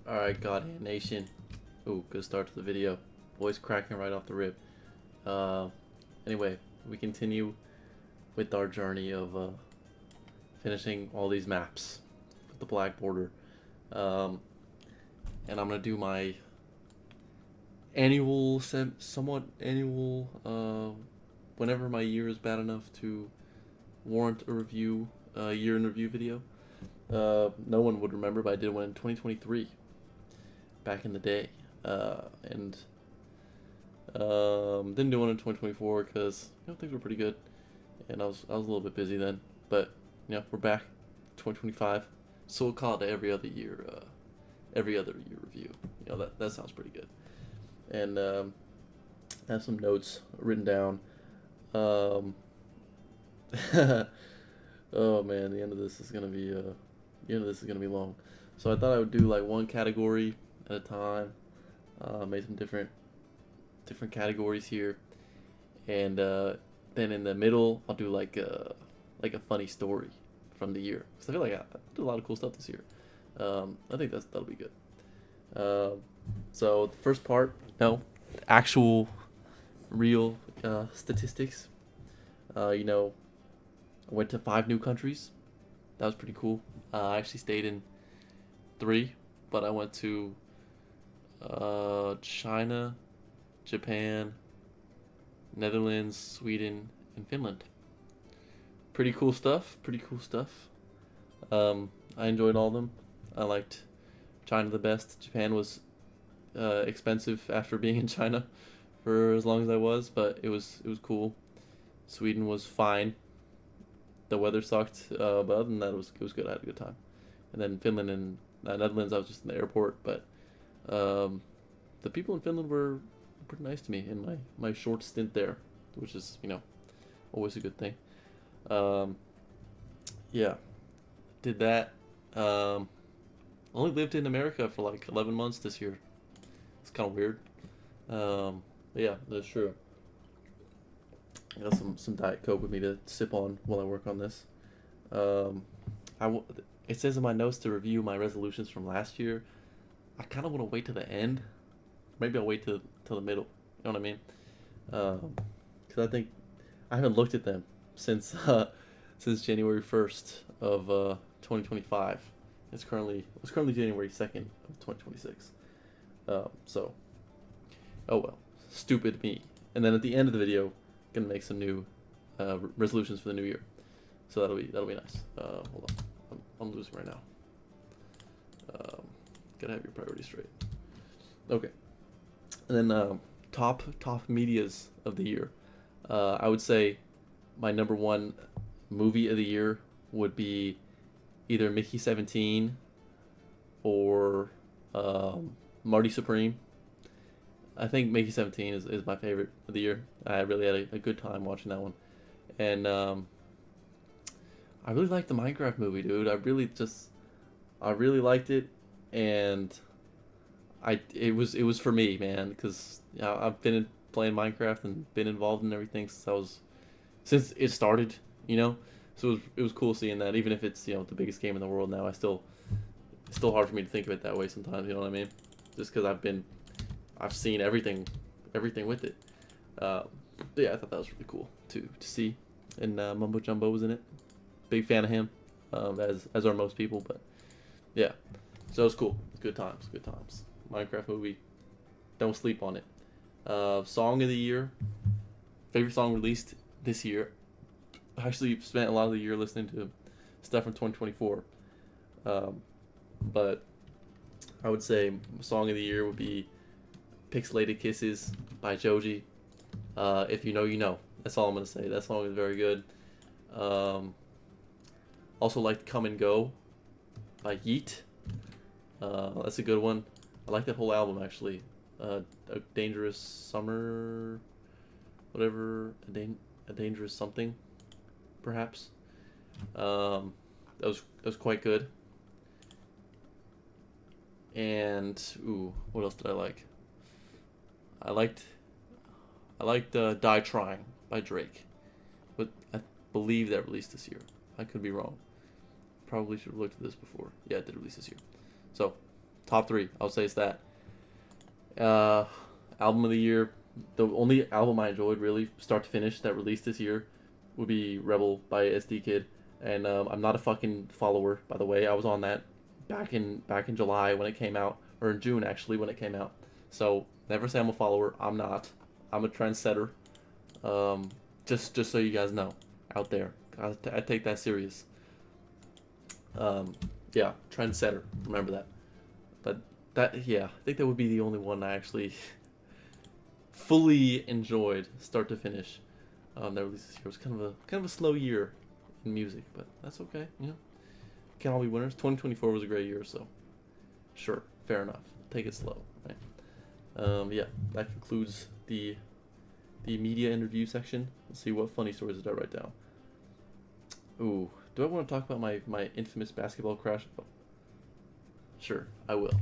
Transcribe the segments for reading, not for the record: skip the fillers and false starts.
Alright, Godhand Nation. Ooh, good start to the video. Voice cracking right off the rip. Uh, anyway, we continue with our journey of finishing all these maps with the black border. Um, and I'm gonna do my annual, somewhat annual, whenever my year is bad enough to warrant a review, year in review video. No one would remember, but I did one in 2023, back in the day. And didn't do one in 2024 because things were pretty good, and I was a little bit busy then. But we're back, 2025. So we'll call it every other year review. That sounds pretty good. And I have some notes written down. Um, oh man, the end of this is gonna be long. So I thought I would do like one category at a time. Made some different categories here, and then in the middle I'll do like a funny story from the year. Cause I feel like I did a lot of cool stuff this year. I think that'll be good. So the first part, actual, real statistics. I went to 5 new countries. That was pretty cool. I actually stayed in 3, but I went to China, Japan, Netherlands, Sweden, and Finland. Pretty cool stuff. Pretty cool stuff. I enjoyed all of them. I liked China the best. Japan was expensive after being in China for as long as I was, but it was cool. Sweden was fine. The weather sucked, but other than that, it was good. I had a good time. And then Finland and Netherlands, I was just in the airport, but the people in Finland were pretty nice to me in my short stint there, which is always a good thing. Um, yeah, did that. Only lived in America for like 11 months this year. It's kind of weird. But yeah, that's true. I got some Diet Coke with me to sip on while I work on this. Um, it says in my notes to review my resolutions from last year. I kind of want to wait to the end. Maybe I'll wait till the middle. You know what I mean? Because I think I haven't looked at them since since January 1st of 2025. It's currently January 2nd of 2026. So, oh well, stupid me. And then at the end of the video, gonna make some new resolutions for the new year. So that'll be nice. Hold on, I'm losing right now. Gotta have your priorities straight. Okay, and then top medias of the year. I would say my number one movie of the year would be either Mickey 17 or Marty Supreme. I think Mickey 17 is my favorite of the year. I really had a good time watching that one. And I really liked the Minecraft movie, dude. I really liked it, and it was for me, man, because I've been playing Minecraft and been involved in everything since it started, you know. So it was cool seeing that, even if it's the biggest game in the world now. It's still hard for me to think of it that way sometimes. You know what I mean? Just because I've seen everything with it. But yeah, I thought that was really cool to see. And Mumbo Jumbo was in it. Big fan of him, as are most people. But yeah, so it was cool. Good times, good times. Minecraft movie. Don't sleep on it. Song of the year. Favorite song released this year. I actually spent a lot of the year listening to stuff from 2024. But I would say song of the year would be Pixelated Kisses by Joji. If you know, you know. That's all I'm going to say. That song is very good. Also liked Come and Go by Yeet. That's a good one. I like that whole album, actually. A Dangerous Summer, whatever, a Dangerous Something, perhaps. That was quite good. And what else did I like? I liked Die Trying by Drake, but I believe that released this year. I could be wrong. Probably should have looked at this before. Yeah, it did release this year. So Top three, I would say it's that. Uh, Album of the year, the only album I enjoyed really start to finish that released this year would be Rebel by SD Kid, and I'm not a fucking follower, by the way. I was on that back in July when it came out, or in June actually when it came out. So never say I'm a follower. I'm not. I'm a trendsetter. Just so you guys know, out there, I take that serious. Yeah, trendsetter. Remember that. But that, yeah, I think that would be the only one I actually fully enjoyed, start to finish. That release this year. It was kind of a slow year in music, but that's okay. You know, can't all be winners. 2024 was a great year, so sure, fair enough. Take it slow, right? Yeah, that concludes the media and review section. Let's see what funny stories did I write down. Ooh, do I want to talk about my infamous basketball crash? Oh, sure, I will.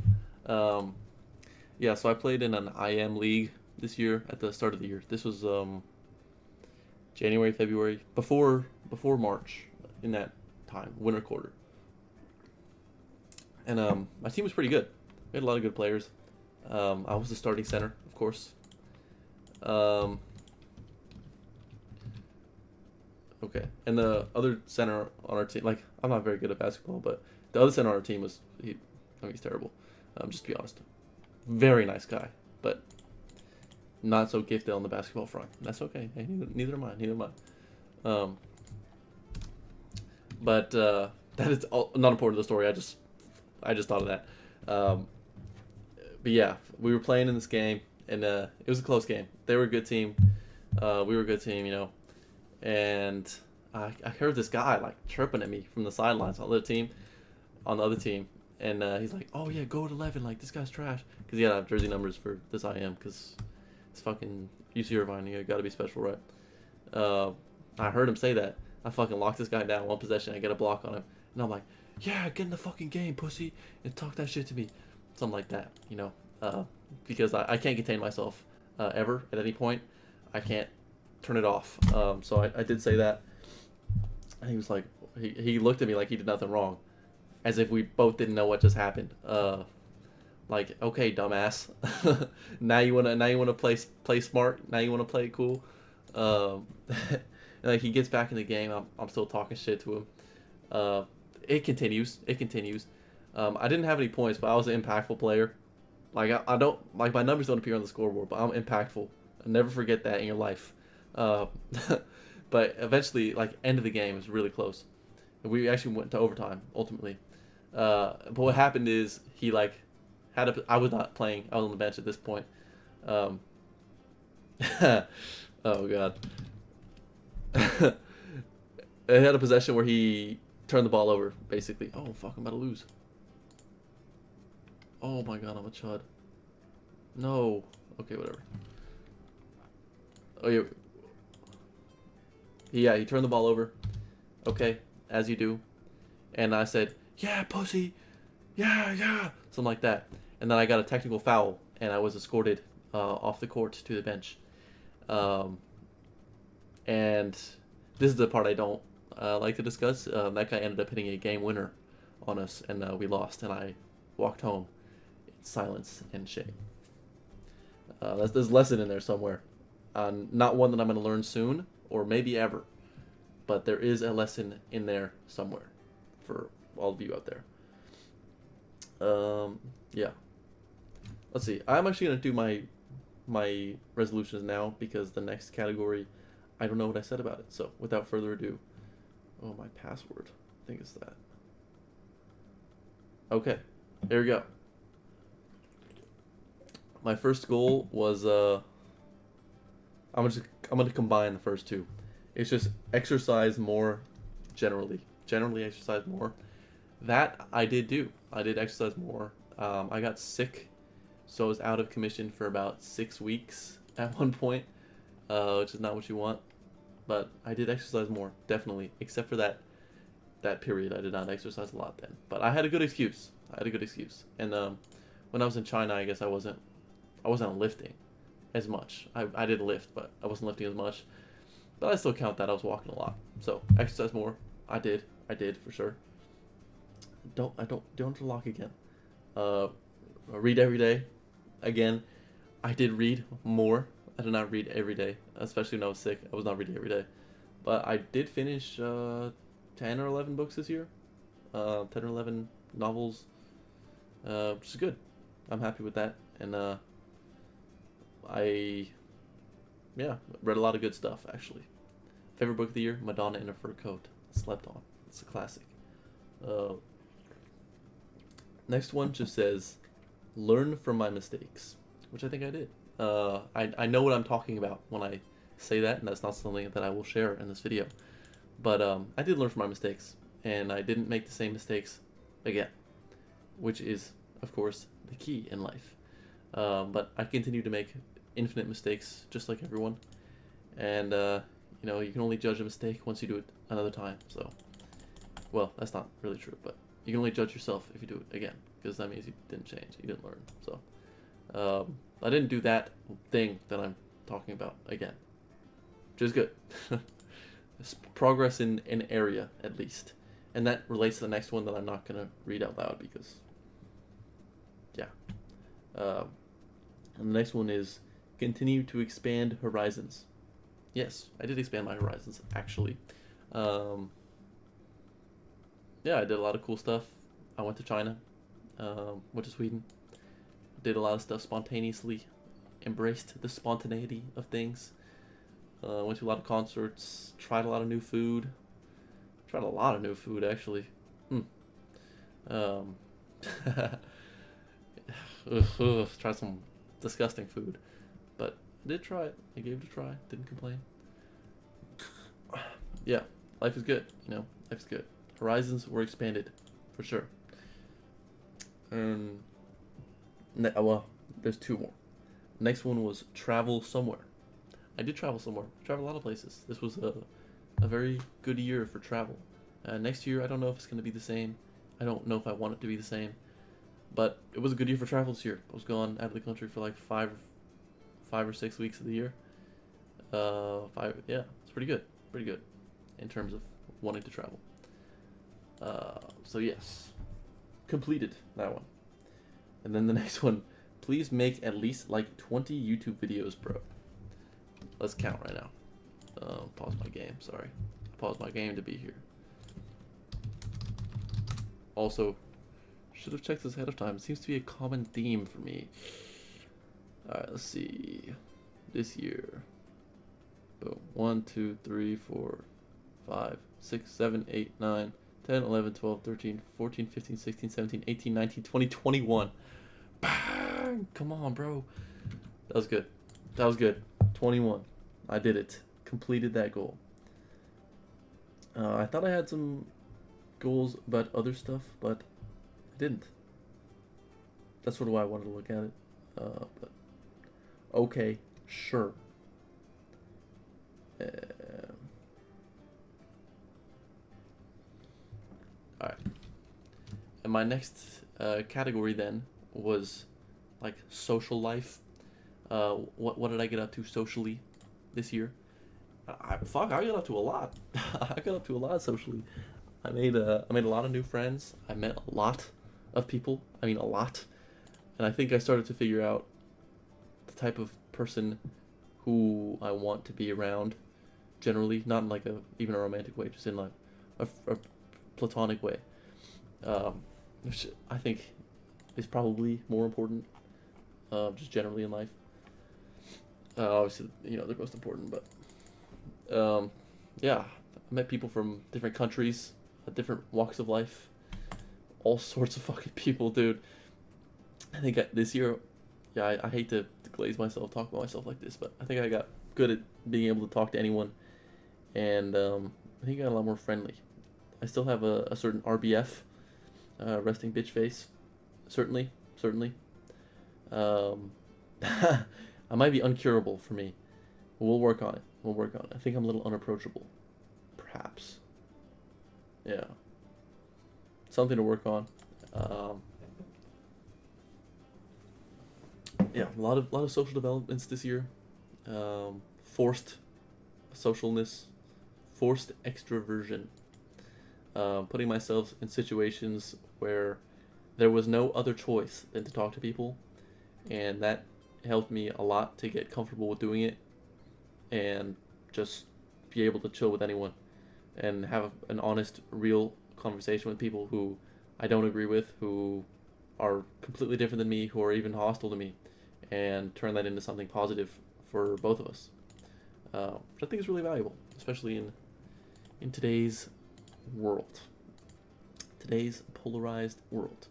Yeah, so I played in an IM league this year at the start of the year. This was January, February, before March, in that time, winter quarter. And my team was pretty good. We had a lot of good players. I was the starting center, of course. Okay, and the other center on our team, like, I'm not very good at basketball, but the other center on our team he's terrible. Just to be honest, very nice guy, but not so gifted on the basketball front. That's okay. Hey, neither am I. Neither am I. But that is not important to the story. I just thought of that. But yeah, we were playing in this game, and it was a close game. They were a good team. We were a good team, you know. And I heard this guy like chirping at me from the sidelines on the other team, and he's like, "Oh yeah, go to 11. Like, this guy's trash." Because he had to have jersey numbers for this IM, because it's fucking UC Irvine. You gotta be special, right? I heard him say that. I fucking locked this guy down one possession. I get a block on him, and I'm like, "Yeah, get in the fucking game, pussy, and talk that shit to me," something like that, you know, because I can't contain myself ever at any point. I can't turn it off. So I did say that, and he was like, he looked at me like he did nothing wrong, as if we both didn't know what just happened. Like, okay, dumbass, now you wanna play smart. Now you wanna play cool. And like, he gets back in the game. I'm still talking shit to him. It continues. It continues. I didn't have any points, but I was an impactful player. Like, I don't, like, my numbers don't appear on the scoreboard, but I'm impactful. Never forget that in your life. But eventually, like, end of the game was really close. We actually went to overtime ultimately. But what happened is he like I was not playing. I was on the bench at this point. Oh god. I had a possession where he turned the ball over, basically. Oh fuck! I'm about to lose. Oh my god, I'm a chud. No. Okay, whatever. Oh yeah. Yeah, he turned the ball over. Okay, as you do. And I said, "Yeah, pussy. Yeah, yeah." Something like that. And then I got a technical foul, and I was escorted off the court to the bench. And this is the part I don't like to discuss. That guy ended up hitting a game winner on us, and we lost, and I walked home in silence and shame. There's a lesson in there somewhere. Not one that I'm going to learn soon, or maybe ever. But there is a lesson in there somewhere for all of you out there. Yeah. Let's see. I'm actually going to do my resolutions now, because the next category, I don't know what I said about it. So without further ado, oh, my password. I think it's that. Okay. Here we go. My first goal was I'm gonna combine the first two. It's just exercise more generally. Generally exercise more. That I did do. I did exercise more. I got sick, so I was out of commission for about 6 weeks at one point, which is not what you want. But I did exercise more, definitely. Except for that period, I did not exercise a lot then. But I had a good excuse. And when I was in China, I guess I wasn't lifting as much. I did lift, but I wasn't lifting as much. But I still count that. I was walking a lot. So exercise more. I did for sure. Don't lock again. read every day. Again, I did read more. I did not read every day, especially when I was sick. I was not reading every day. But I did finish 10 or 11 books this year. 10 or 11 novels, which is good. I'm happy with that. And I, yeah, read a lot of good stuff, actually. Favorite book of the year, Madonna in a Fur Coat. Slept on. It's a classic. Uh, Next one just says, learn from my mistakes, which I think I did. I know what I'm talking about when I say that, and that's not something that I will share in this video. But I did learn from my mistakes, and I didn't make the same mistakes again, which is, of course, the key in life. But I continue to make infinite mistakes, just like everyone. And, you can only judge a mistake once you do it another time. So, well, that's not really true, but you can only judge yourself if you do it again, because that means you didn't change, you didn't learn. So, I didn't do that thing that I'm talking about again, which is good. Progress in an area, at least. And that relates to the next one that I'm not going to read out loud because, yeah. And the next one is continue to expand horizons. Yes, I did expand my horizons, actually. Yeah, I did a lot of cool stuff. I went to China, went to Sweden, did a lot of stuff spontaneously, embraced the spontaneity of things. Went to a lot of concerts, tried a lot of new food. Tried a lot of new food, actually. Um, tried some disgusting food, but I did try it. I gave it a try. Didn't complain. Yeah, life is good. Life is good. Horizons were expanded, for sure. And well, there's two more. Next one was travel somewhere. I did travel somewhere. Travel a lot of places. This was a very good year for travel. Next year, I don't know if it's going to be the same. I don't know if I want it to be the same. But it was a good year for travel this year. I was gone out of the country for like 5 or 6 weeks of the year. Yeah, it's pretty good. Pretty good in terms of wanting to travel. So yes, completed that one. And then the next one, please make at least like 20 YouTube videos, bro. Let's count right now. Pause my game, sorry. Pause my game to be here. Also, should have checked this ahead of time. It seems to be a common theme for me. Alright, let's see. This year. Boom. 1, 2, 3, 4, 5, 6, 7, 8, 9, 10, 11, 12, 13, 14, 15, 16, 17, 18, 19, 20, 21. Bang! Come on, bro. That was good. That was good. 21. I did it. Completed that goal. I thought I had some goals about other stuff, but I didn't. That's sort of why I wanted to look at it. But okay, sure. Alright. And my next category then was like social life. What did I get up to socially this year? I got up to a lot. I got up to a lot socially. I made a lot of new friends. I met a lot of people. I mean, a lot. And I think I started to figure out the type of person who I want to be around. Generally, not in like even a romantic way, just in like a platonic way. Which I think is probably more important, just generally in life. Obviously, they're most important, but yeah, I met people from different countries, different walks of life, all sorts of fucking people, dude. I think this year, yeah, I hate to glaze myself, talk about myself like this, but I think I got good at being able to talk to anyone, and I think I got a lot more friendly. I still have a certain RBF, resting bitch face, certainly. I might be uncurable for me. We'll work on it. I think I'm a little unapproachable, perhaps. Yeah, something to work on. Yeah, a lot of social developments this year. Forced socialness, forced extroversion. Putting myself in situations where there was no other choice than to talk to people, and that helped me a lot to get comfortable with doing it and just be able to chill with anyone and have an honest, real conversation with people who I don't agree with, who are completely different than me, who are even hostile to me, and turn that into something positive for both of us. Which I think is really valuable, especially in today's world, today's polarized world.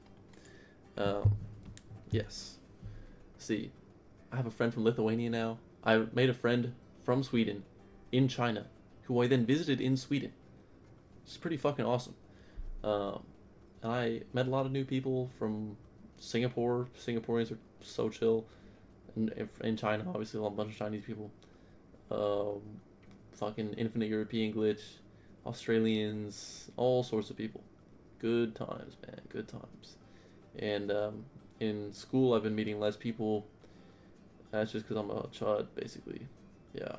Yes. See, I have a friend from Lithuania now. I made a friend from Sweden in China, who I then visited in Sweden. It's pretty fucking awesome. And I met a lot of new people from Singapore. Singaporeans are so chill. And in China, obviously, a bunch of Chinese people. Fucking Infinite European Glitch, Australians, all sorts of people. Good times, man. Good times. And in school, I've been meeting less people. That's just because I'm a chud, basically. Yeah.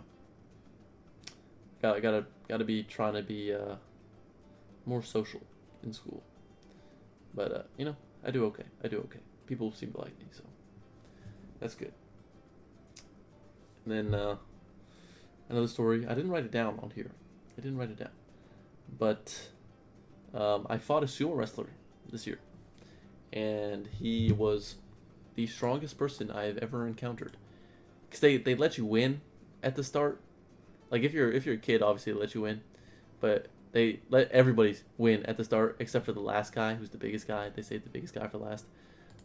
Gotta be trying to be more social in school. But I do okay. I do okay. People seem to like me, so that's good. And then another story. I didn't write it down on here. I didn't write it down, but I fought a sumo wrestler this year, and he was the strongest person I have ever encountered. Cause they let you win at the start. Like if you're a kid, obviously they let you win, but they let everybody win at the start except for the last guy, who's the biggest guy. They saved the biggest guy for last.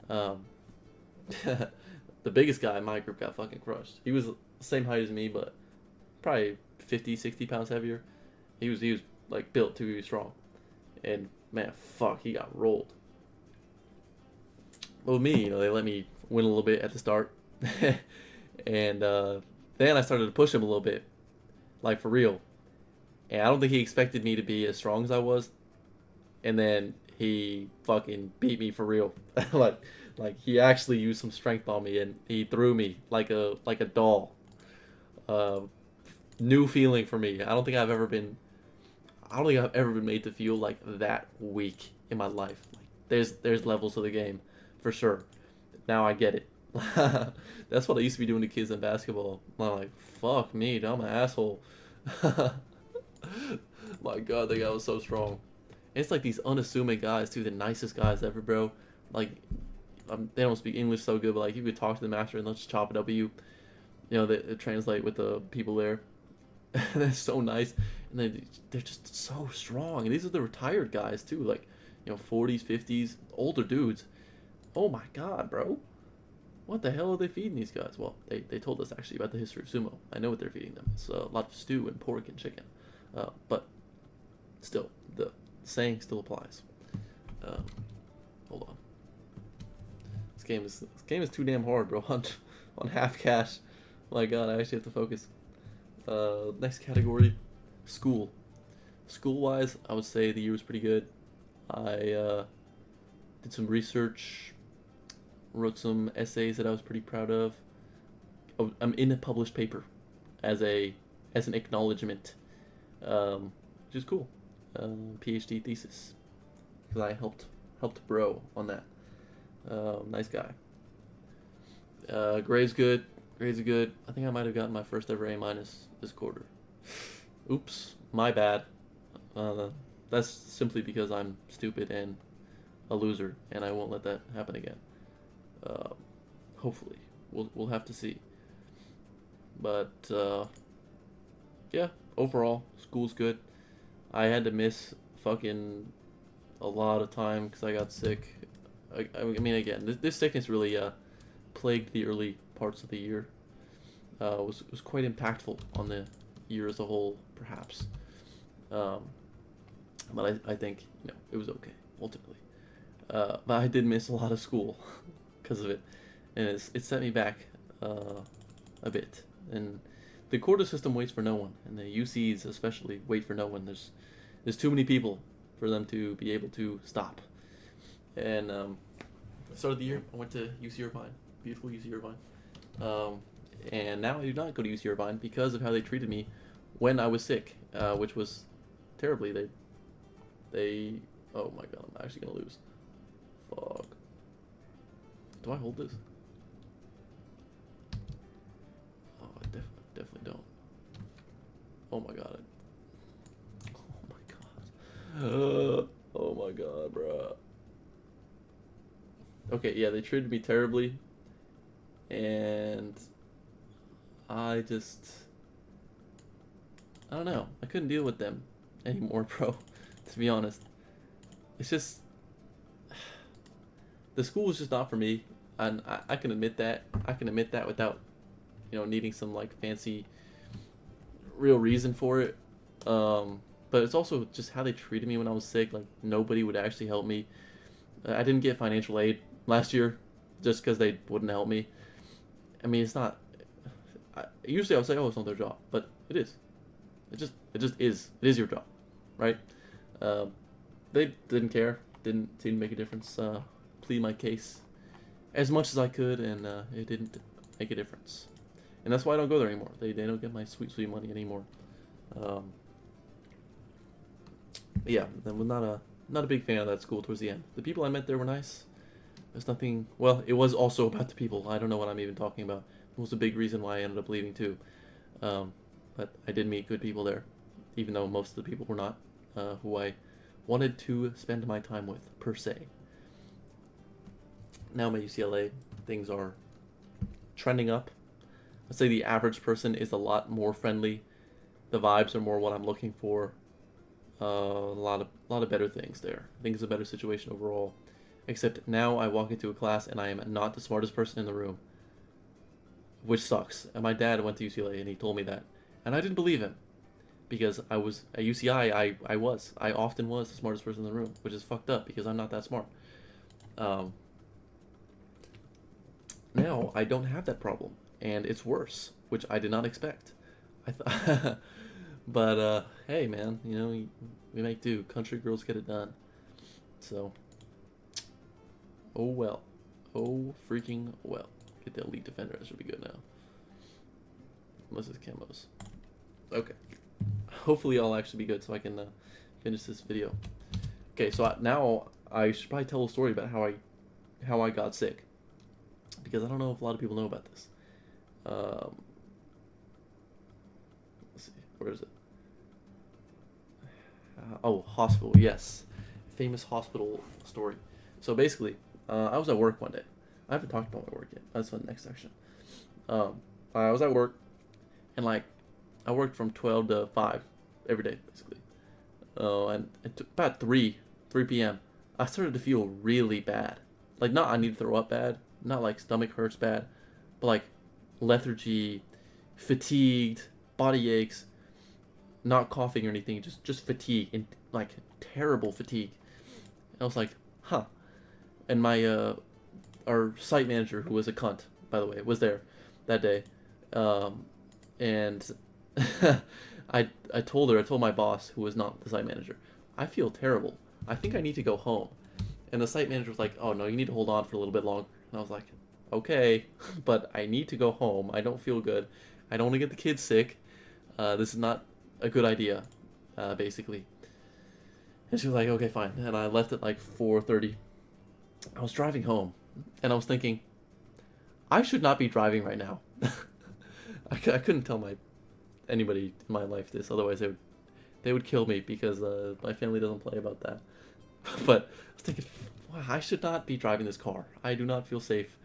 The biggest guy in my group got fucking crushed. He was the same height as me, but probably 50, 60 pounds heavier. He was like built to be strong, and man, fuck, he got rolled. But with me, they let me win a little bit at the start, and then I started to push him a little bit, like for real. And I don't think he expected me to be as strong as I was, and then he fucking beat me for real. like he actually used some strength on me, and he threw me like a doll. New feeling for me. I don't think I've ever been made to feel like that weak in my life. Like there's levels to the game, for sure. Now I get it. That's what I used to be doing to kids in basketball. I'm like, fuck me, dude, I'm an asshole. My god, that guy was so strong. It's like these unassuming guys too, the nicest guys ever, bro. Like, they don't speak English so good, but like you could talk to them after and they'll just chop it up with you. They translate with the people there. They're so nice, and they're just so strong. And these are the retired guys too, like 40s, 50s, older dudes. Oh my god, bro. What the hell are they feeding these guys? Well, they told us actually about the history of sumo. I know what they're feeding them. It's a lot of stew and pork and chicken. But still, the saying still applies. Hold on. This game is too damn hard, bro. On half cash. My god, I actually have to focus. Next category, school. School-wise, I would say the year was pretty good. I did some research, wrote some essays that I was pretty proud of. I'm in a published paper as an acknowledgement, which is cool. PhD thesis, because I helped bro on that. Nice guy. Grades good. Grades are good. I think I might have gotten my first ever A- this quarter. Oops, my bad. That's simply because I'm stupid and a loser, and I won't let that happen again. Hopefully, we'll have to see. But yeah, overall, school's good. I had to miss fucking a lot of time because I got sick. I mean, again, this sickness really plagued the early parts of the year. Was quite impactful on the year as a whole, perhaps. But I think it was okay ultimately. But I did miss a lot of school because of it, and it set me back a bit. And the quarter system waits for no one, and the UCs especially wait for no one. There's too many people for them to be able to stop. And the start of the year, I went to UC Irvine, beautiful UC Irvine. And now I do not go to UC Irvine because of how they treated me when I was sick, which was terribly. They oh my god, I'm actually gonna lose. Fuck. Do I hold this? Oh, I definitely don't. Oh my god. Oh my god. Oh my god, bro. Okay, yeah, they treated me terribly, and I just, I don't know. I couldn't deal with them anymore, bro. To be honest, it's just the school is just not for me, and I can admit that. I can admit that without, needing some like fancy, real reason for it. But it's also just how they treated me when I was sick. Like nobody would actually help me. I didn't get financial aid last year, just because they wouldn't help me. I mean, it's not. Usually I would say, "Oh, it's not their job," but it is. It just is. It is your job, right? Uh, they didn't care. Didn't seem to make a difference. Plead my case as much as I could, and it didn't make a difference. And that's why I don't go there anymore. They don't get my sweet money anymore. Yeah, I'm not a big fan of that school towards the end. The people I met there were nice. There's nothing. Well, it was also about the people. I don't know what I'm even talking about. It was a big reason why I ended up leaving too. But I did meet good people there, even though most of the people were not who I wanted to spend my time with per se. Now I'm at UCLA. Things are trending up. I'd say the average person is a lot more friendly. The vibes are more what I'm looking for. A lot of better things there. I think it's a better situation overall. Except now I walk into a class and I am not the smartest person in the room, which sucks. And my dad went to UCLA and he told me that, and I didn't believe him because I was at UCI. I often was the smartest person in the room, which is fucked up because I'm not that smart. Now I don't have that problem, and it's worse, which I did not expect. I thought, but hey, man, we make do. Country girls get it done. So, oh well, oh freaking well. Get the elite defender. That should be good now. Unless it's camos. Okay. Hopefully, I'll actually be good so I can finish this video. Okay, so now I should probably tell a story about how I got sick, because I don't know if a lot of people know about this. Let's see, where is it? Hospital. Yes, famous hospital story. So basically, I was at work one day. I haven't talked about my work yet. That's the next section. I was at work, and like, I worked from 12 to 5 every day, basically. And it took about 3 p.m. I started to feel really bad. Like, not I need to throw up bad, not like stomach hurts bad, but like lethargy, fatigued, body aches, not coughing or anything, just fatigue, and like terrible fatigue. And I was like, huh. And my our site manager, who was a cunt, by the way, was there that day, and I told my boss, who was not the site manager, I feel terrible. I think I need to go home. And the site manager was like, oh no, you need to hold on for a little bit longer. And I was like, okay, but I need to go home. I don't feel good. I don't want to get the kids sick. This is not a good idea, basically. And she was like, okay, fine. And I left at like 4:30. I was driving home, and I was thinking, I should not be driving right now. I couldn't tell anybody in my life this, otherwise they would kill me, because my family doesn't play about that. But I was thinking, wow, I should not be driving this car. I do not feel safe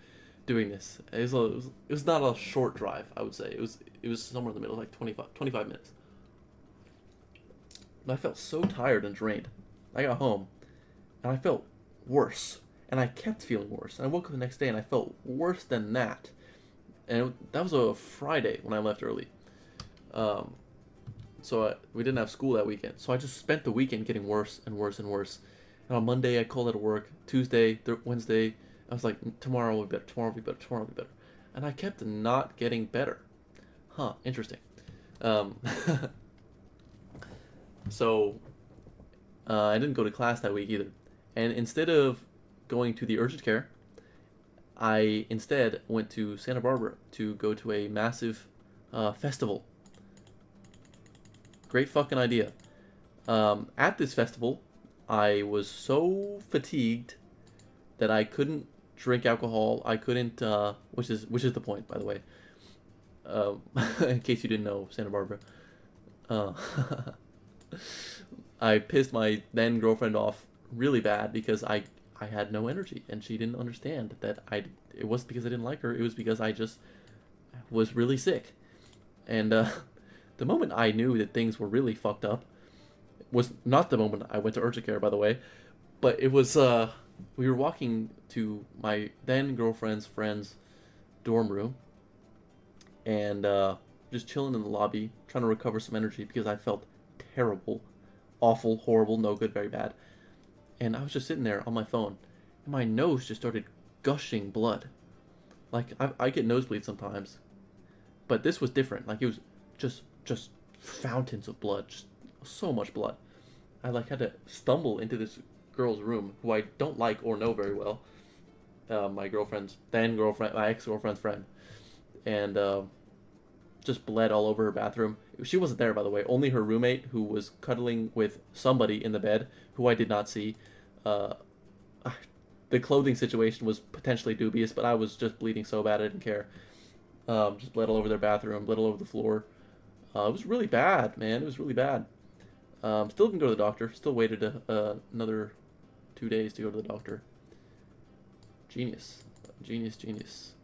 doing this. It was not a short drive, I would say. It was somewhere in the middle, like 25 minutes. And I felt so tired and drained. I got home, and I felt worse. And I kept feeling worse. And I woke up the next day, and I felt worse than that. And that was a Friday when I left early. So we didn't have school that weekend. So I just spent the weekend getting worse and worse and worse. And on Monday, I called out of work. Tuesday, Wednesday, I was like, tomorrow will be better, tomorrow will be better, tomorrow will be better. And I kept not getting better. Huh, interesting. So I didn't go to class that week either. And instead of going to the urgent care, I instead went to Santa Barbara to go to a massive festival. Great fucking idea. At this festival, I was so fatigued that I couldn't drink alcohol. I couldn't, which is the point, by the way. Um, in case you didn't know, Santa Barbara. Uh, I pissed my then girlfriend off really bad because I had no energy and she didn't understand that it wasn't because I didn't like her. It was because I just was really sick. And the moment I knew that things were really fucked up was not the moment I went to urgent care, by the way, but it was we were walking to my then girlfriend's friend's dorm room and just chilling in the lobby, trying to recover some energy because I felt terrible, awful, horrible, no good, very bad. And I was just sitting there on my phone, and my nose just started gushing blood. Like I get nosebleeds sometimes, but this was different. Like it was just fountains of blood, just so much blood. I like had to stumble into this girl's room who I don't like or know very well. My girlfriend's then girlfriend, my ex girlfriend's friend, and just bled all over her bathroom. She wasn't there, by the way. Only her roommate, who was cuddling with somebody in the bed, who I did not see. Uh, the clothing situation was potentially dubious, but I was just bleeding so bad I didn't care. Just bled all over their bathroom, bled all over the floor. It was really bad, man. It was really bad. Still didn't go to the doctor. Still waited another 2 days to go to the doctor. Genius. Genius, genius.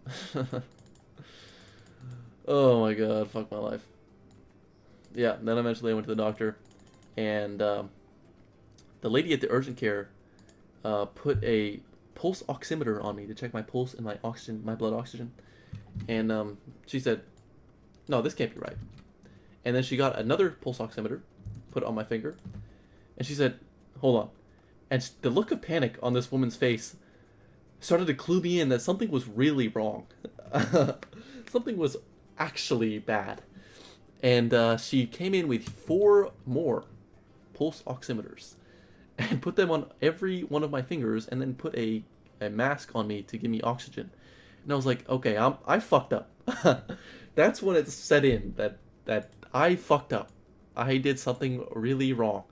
Oh my god, fuck my life. Yeah, then eventually I went to the doctor, and the lady at the urgent care put a pulse oximeter on me to check my pulse and my oxygen, my blood oxygen. And she said, "No, this can't be right." And then she got another pulse oximeter, put it on my finger, and she said, "Hold on." And the look of panic on this woman's face started to clue me in that something was really wrong. Something was actually bad. And she came in with 4 more pulse oximeters and put them on every one of my fingers and then put a mask on me to give me oxygen. And I was like, okay, I fucked up. That's when it set in that I fucked up. I did something really wrong.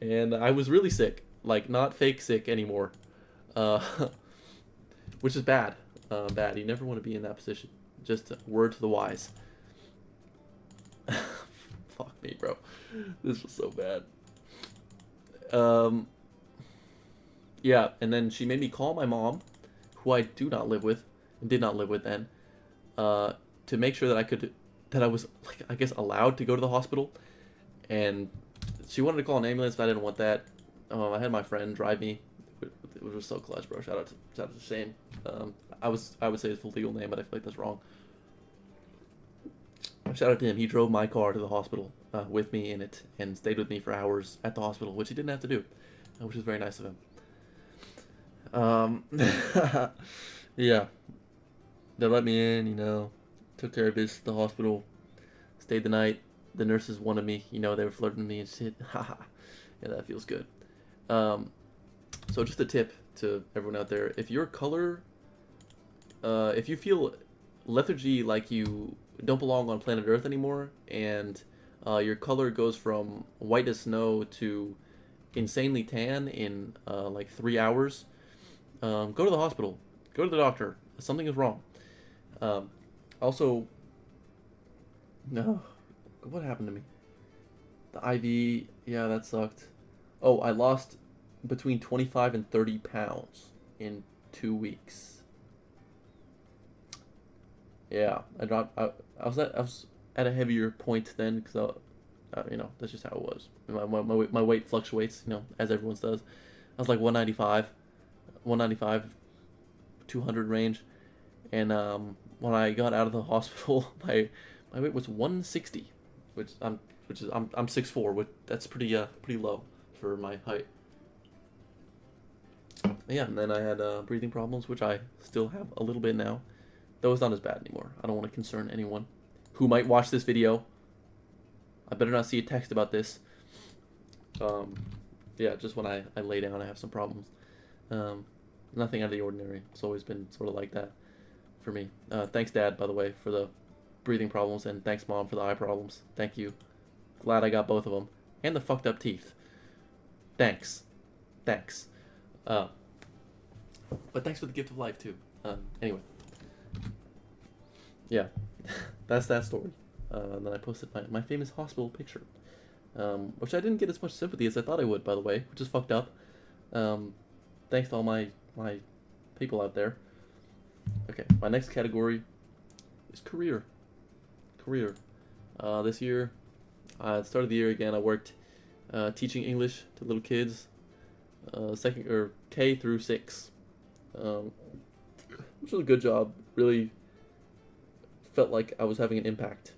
And I was really sick. Like, not fake sick anymore. Uh, which is bad. Bad. You never want to be in that position. Just a word to the wise. Fuck me, bro. This was so bad. Um, yeah, and then she made me call my mom, who I do not live with, and did not live with then, to make sure that I was, like, I guess, allowed to go to the hospital. And she wanted to call an ambulance, but I didn't want that. I had my friend drive me, which was so clutch, bro. Shout out to Shane. I would say his full legal name, but I feel like that's wrong. Shout out to him. He drove my car to the hospital with me in it and stayed with me for hours at the hospital, which he didn't have to do, which was very nice of him. Yeah, they let me in, took care of business at the hospital, stayed the night. The nurses wanted me, they were flirting with me and shit. Haha. Yeah, that feels good. So just a tip to everyone out there: if your color, if you feel lethargy, like you don't belong on planet Earth anymore, and your color goes from white as snow to insanely tan in like 3 hours, go to the hospital. Go to the doctor. Something is wrong. Also, no, what happened to me? The IV, yeah, that sucked. Oh, I lost between 25 and 30 pounds in 2 weeks. Yeah, I was at a heavier point then because that's just how it was. My weight fluctuates, as everyone's does. I was like 195, 200 range, and when I got out of the hospital, my weight was 160, I'm 6'4", which that's pretty low for my height. Yeah, and then I had breathing problems, which I still have a little bit now. Though it's not as bad anymore. I don't want to concern anyone who might watch this video. I better not see a text about this. Yeah, just when I lay down, I have some problems. Nothing out of the ordinary. It's always been sort of like that for me. Thanks, Dad, by the way, for the breathing problems, and thanks, Mom, for the eye problems. Thank you. Glad I got both of them. And the fucked up teeth. Thanks. Thanks. But thanks for the gift of life too. Anyway, yeah, that's that story. And then I posted my famous hospital picture, which I didn't get as much sympathy as I thought I would, by the way, which is fucked up. Um, Thanks to all my people out there. Okay, my next category is career. Career. This year, start of the year again, I worked teaching English to little kids, second or K through 6, which was a good job. Really felt like I was having an impact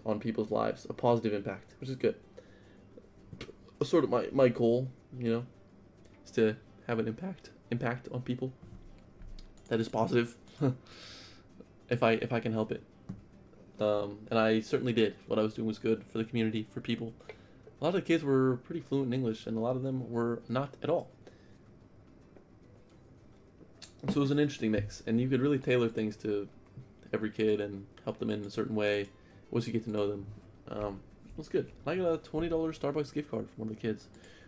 on people's lives, a positive impact, which is good. Sort of my goal, is to have an impact on people that is positive, if I can help it. And I certainly did. What I was doing was good for the community, for people. A lot of the kids were pretty fluent in English, and a lot of them were not at all. So it was an interesting mix, and you could really tailor things to every kid and help them in a certain way once you get to know them. It was good. I got a $20 Starbucks gift card from one of the kids,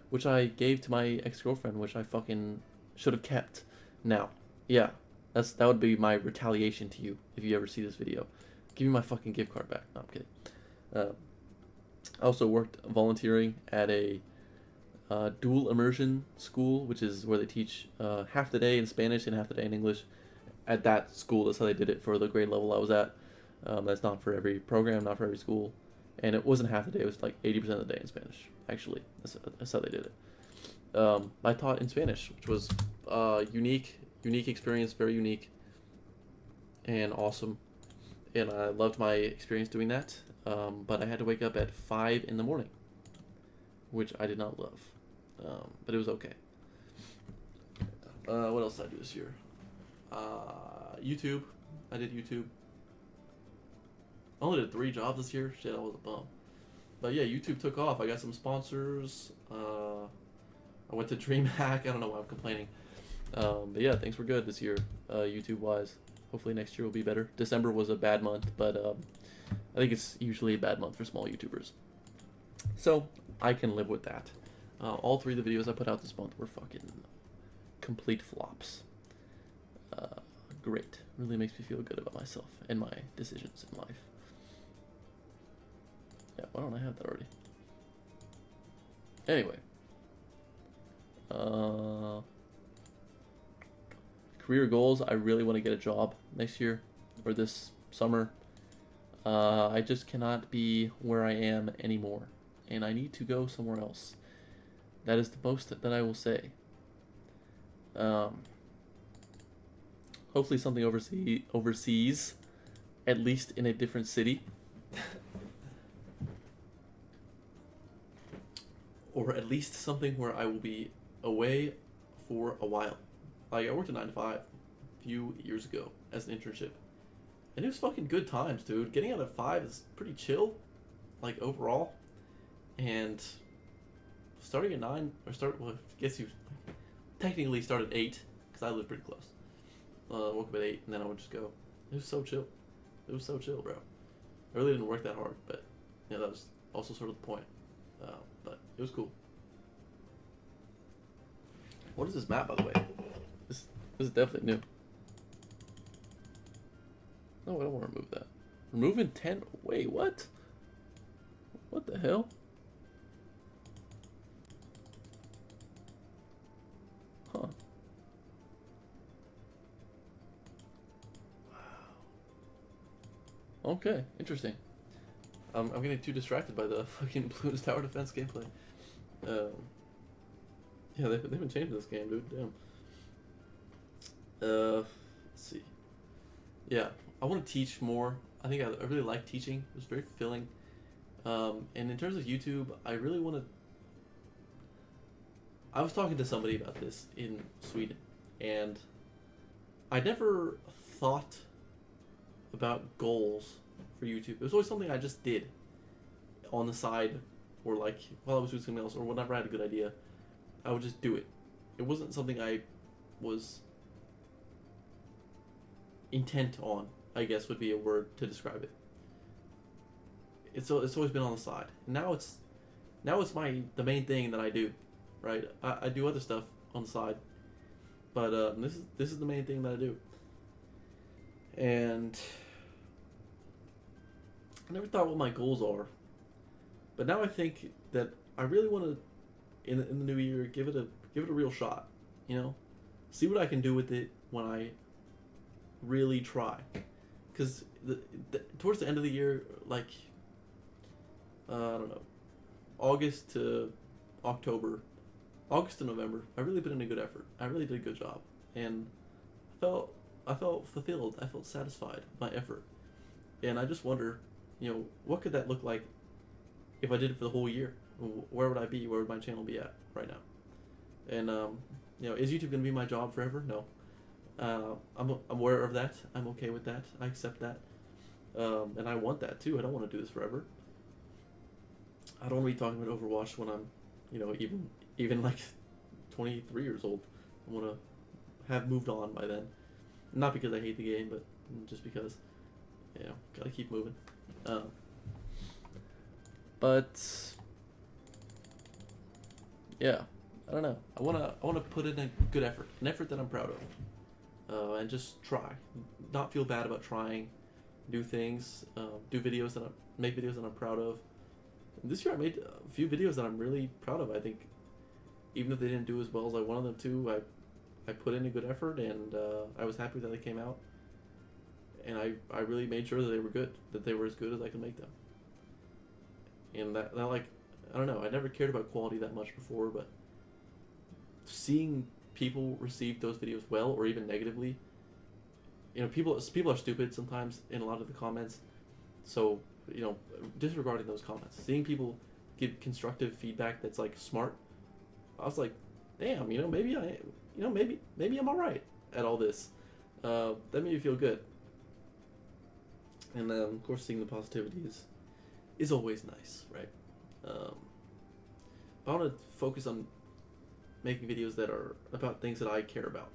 which I gave to my ex-girlfriend, which I fucking should have kept. Now, yeah, that would be my retaliation to you if you ever see this video. Give me my fucking gift card back. No, I'm kidding. I also worked volunteering at a dual immersion school, which is where they teach half the day in Spanish and half the day in English. At that school, that's how they did it for the grade level I was at. That's not for every program, not for every school. And it wasn't half the day, it was like 80% of the day in Spanish, actually. That's how they did it. I taught in Spanish, which was unique experience, very unique and awesome. And I loved my experience doing that. But I had to wake up at 5 in the morning, which I did not love. But it was okay. What else did I do this year? YouTube. I did YouTube. I only did 3 jobs this year. Shit, I was a bum. But yeah, YouTube took off. I got some sponsors. I went to DreamHack. I don't know why I'm complaining. But yeah, things were good this year, YouTube-wise. Hopefully next year will be better. December was a bad month, but I think it's usually a bad month for small YouTubers. So I can live with that. All 3 of the videos I put out this month were fucking complete flops. Great. Really makes me feel good about myself and my decisions in life. Yeah, why don't I have that already? Anyway. Career goals. I really want to get a job next year or this summer. I just cannot be where I am anymore, and I need to go somewhere else. That is the most that I will say. Hopefully something overseas, at least in a different city. Or at least something where I will be away for a while. Like, I worked a 9 to 5 a few years ago as an internship. And it was fucking good times, dude. Getting out at 5 is pretty chill, like, overall. And starting at 9, well, I guess you technically start at 8, because I live pretty close. Woke up at 8, and then I would just go. It was so chill. It was so chill, bro. I really didn't work that hard, but yeah, that was also sort of the point. But it was cool. What is this map, by the way? This is definitely new. No, I don't want to remove that. Removing 10. Wait, what? What the hell? Huh. Wow. Okay, interesting. I'm getting too distracted by the fucking Bloons Tower Defense gameplay. Yeah, they've been changing this game, dude. Damn. Let's see. Yeah, I want to teach more. I think I really like teaching. It was very fulfilling. And in terms of YouTube, I really want to. I was talking to somebody about this in Sweden, and I never thought about goals for YouTube. It was always something I just did on the side, or like while I was doing something else, or whenever I had a good idea, I would just do it. It wasn't something I was intent on, I guess would be a word to describe it. It's always been on the side. Now it's the main thing that I do, right? I do other stuff on the side, But this is the main thing that I do. And I never thought what my goals are, but now I think that I really want to, in the new year, give it a real shot. You know, see what I can do with it when I really try. Because towards the end of the year, like I don't know, August to October, August to November, I really put in a good effort. I really did a good job, and I felt fulfilled. I felt satisfied with my effort, and I just wonder, what could that look like if I did it for the whole year? Where would I be? Where would my channel be at right now? And is YouTube going to be my job forever? No. I'm aware of that. I'm okay with that. I accept that. And I want that too. I don't want to do this forever. I don't want to be talking about Overwatch when I'm, even like 23 years old. I want to have moved on by then. Not because I hate the game, but just because, gotta keep moving. But yeah, I don't know. I wanna put in a good effort, an effort that I'm proud of, and just try, not feel bad about trying, do things, make videos that I'm proud of. And this year I made a few videos that I'm really proud of. I think even if they didn't do as well as I wanted them to, I put in a good effort, and I was happy that they came out. And I really made sure that they were good, that they were as good as I could make them. And that like, I don't know, I never cared about quality that much before, but seeing people receive those videos well or even negatively, people are stupid sometimes in a lot of the comments. So, disregarding those comments, seeing people give constructive feedback that's like smart, I was like, damn, maybe I'm all right at all this. That made me feel good. And of course, seeing the positivity is always nice, right? I want to focus on making videos that are about things that I care about,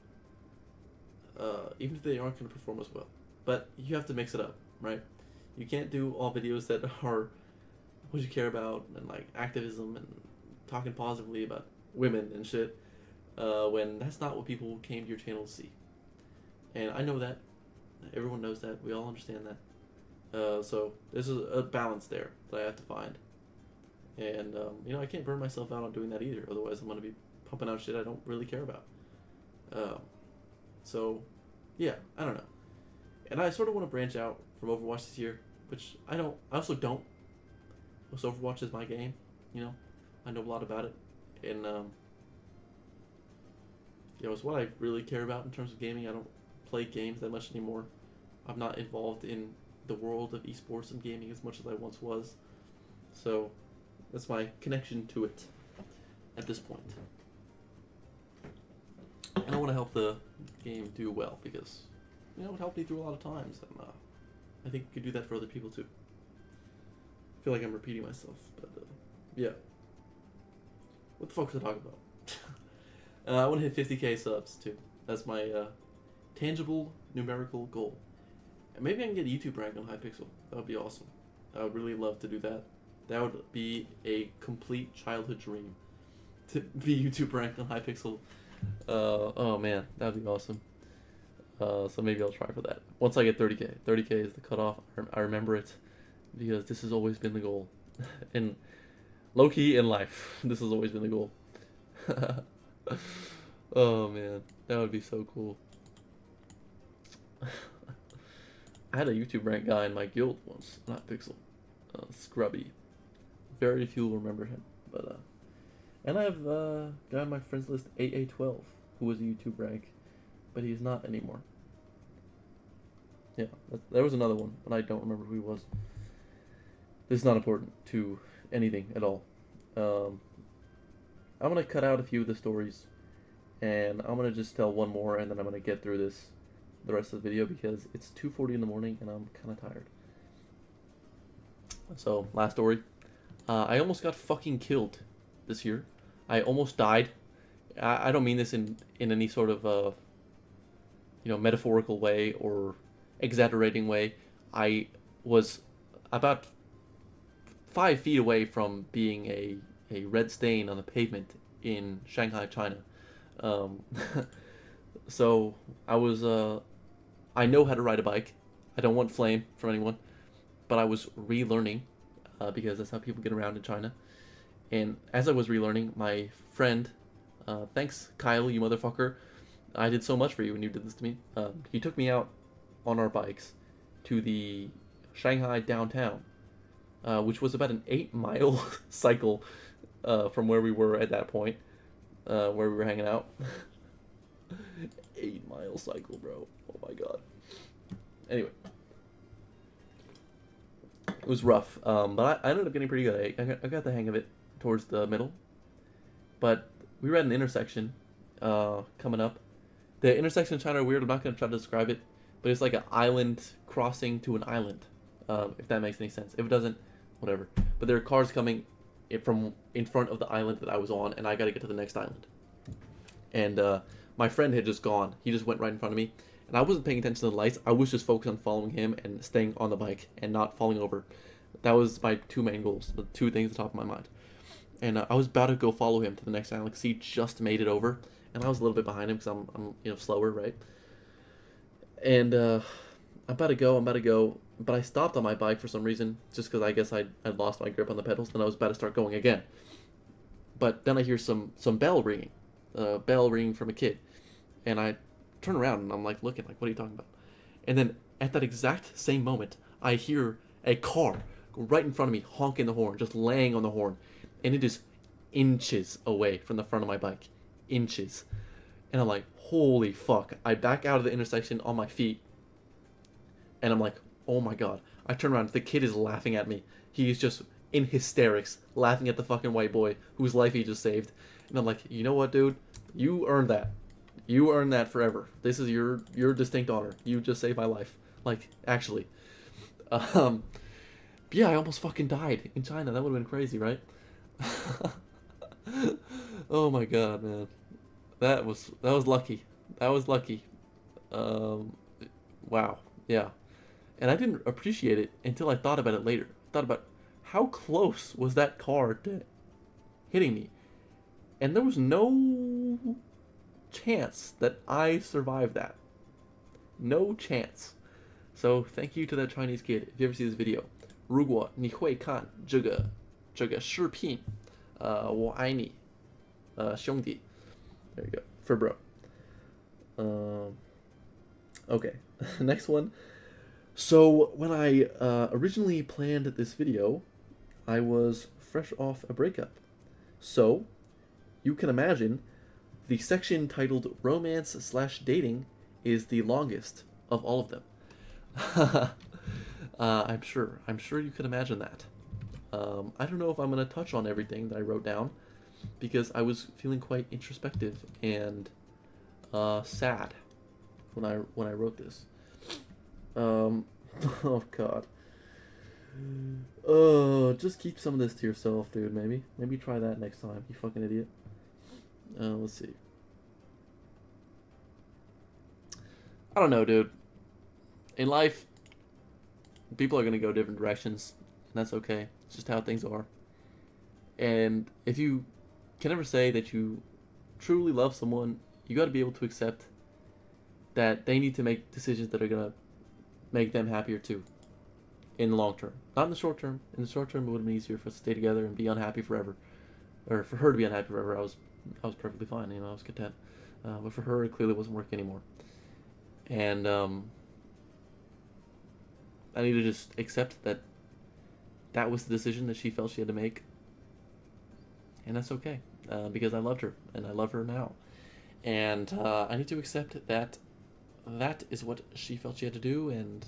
even if they aren't going to perform as well. But you have to mix it up, right? You can't do all videos that are what you care about and like activism and talking positively about women and shit, when that's not what people came to your channel to see. And I know that. Everyone knows that. We all understand that. So there's a balance there that I have to find. And, I can't burn myself out on doing that either. Otherwise, I'm going to be pumping out shit I don't really care about. So, yeah, I don't know. And I sort of want to branch out from Overwatch this year, which I also don't. So Overwatch is my game, I know a lot about it. And, it's what I really care about in terms of gaming. I don't play games that much anymore. I'm not involved in the world of esports and gaming as much as I once was. So that's my connection to it at this point. And I want to help the game do well because, it helped me through a lot of times. And I think you could do that for other people too. I feel like I'm repeating myself, but yeah. What the fuck was I talking about? I want to hit 50k subs too. That's my tangible numerical goal. And maybe I can get a YouTube rank on Hypixel. That would be awesome. I would really love to do that. That would be a complete childhood dream, to be YouTube ranked on Hypixel. Oh man, that would be awesome. So maybe I'll try for that. Once I get 30k. 30k is the cutoff. I remember it because this has always been the goal. In low-key in life, this has always been the goal. Oh man, that would be so cool. I had a YouTube rank guy in my guild once, not Pixel. Scrubby. Very few will remember him. But and I have a guy on my friends list, AA12, who was a YouTube rank, but he's not anymore. Yeah, there was another one, but I don't remember who he was. This is not important to anything at all. I'm gonna cut out a few of the stories, and I'm gonna just tell one more, and then I'm gonna get through the rest of the video because it's 2:40 in the morning and I'm kind of tired. So, last story. I almost got fucking killed this year. I almost died. I don't mean this in any sort of metaphorical way or exaggerating way. I was about 5 feet away from being a red stain on the pavement in Shanghai, China. So I was I know how to ride a bike. I don't want flame from anyone, but I was relearning because that's how people get around in China. And as I was relearning, my friend, thanks Kyle, you motherfucker, I did so much for you when you did this to me. He took me out on our bikes to the Shanghai downtown, which was about an 8 mile cycle from where we were at that point, where we were hanging out. 8 mile cycle, bro. Oh my god. Anyway, it was rough, but I ended up getting pretty good. I got the hang of it towards the middle. But we were at an intersection coming up. The intersection in China are weird. I'm not going to try to describe it, but it's like an island crossing to an island, if that makes any sense. If it doesn't, whatever. But there are cars coming from in front of the island that I was on, and I got to get to the next island. And my friend had just gone. He just went right in front of me, and I wasn't paying attention to the lights. I was just focused on following him and staying on the bike and not falling over. That was my two main goals, the two things at the top of my mind. And I was about to go follow him to the next island because he just made it over, and I was a little bit behind him because I'm slower, right? And I'm about to go, but I stopped on my bike for some reason, just because I guess I'd lost my grip on the pedals, and I was about to start going again. But then I hear some bell ringing from a kid, and I turn around and I'm like looking like, what are you talking about? And then at that exact same moment, I hear a car go right in front of me, honking the horn, just laying on the horn, and it is inches away from the front of my bike, inches. And I'm like, holy fuck! I back out of the intersection on my feet, and I'm like, oh my god! I turn around, the kid is laughing at me. He's just in hysterics, laughing at the fucking white boy whose life he just saved. And I'm like, you know what, dude? You earned that. You earned that forever. This is your distinct honor. You just saved my life. Like, actually. Um, yeah, I almost fucking died in China. That would have been crazy, right? Oh my god, man. That was lucky. That was lucky. Um, wow. Yeah. And I didn't appreciate it until I thought about it later. Thought about how close was that car to hitting me, and there was no chance that I survived that. No chance. So thank you to that Chinese kid. If you ever see this video, 如果你会看这个视频，我爱你，兄弟. There you go. For bro. Okay. Next one. So when I originally planned this video, I was fresh off a breakup. So you can imagine the section titled romance slash dating is the longest of all of them. I'm sure. I'm sure you can imagine that. I don't know if I'm going to touch on everything that I wrote down because I was feeling quite introspective and sad when I wrote this. Oh god. Just keep some of this to yourself, dude. Maybe try that next time. You fucking idiot. Let's see. I don't know, dude. In life, people are gonna go different directions, and that's okay. It's just how things are. And if you can ever say that you truly love someone, you got to be able to accept that they need to make decisions that are gonna make them happier too. In the long term, not in the short term. In the short term, it would have been easier for us to stay together and be unhappy forever, or for her to be unhappy forever. I was perfectly fine. I was content. But for her, it clearly wasn't working anymore. And I need to just accept that that was the decision that she felt she had to make, and that's okay, because I loved her and I love her now, and I need to accept that that is what she felt she had to do, and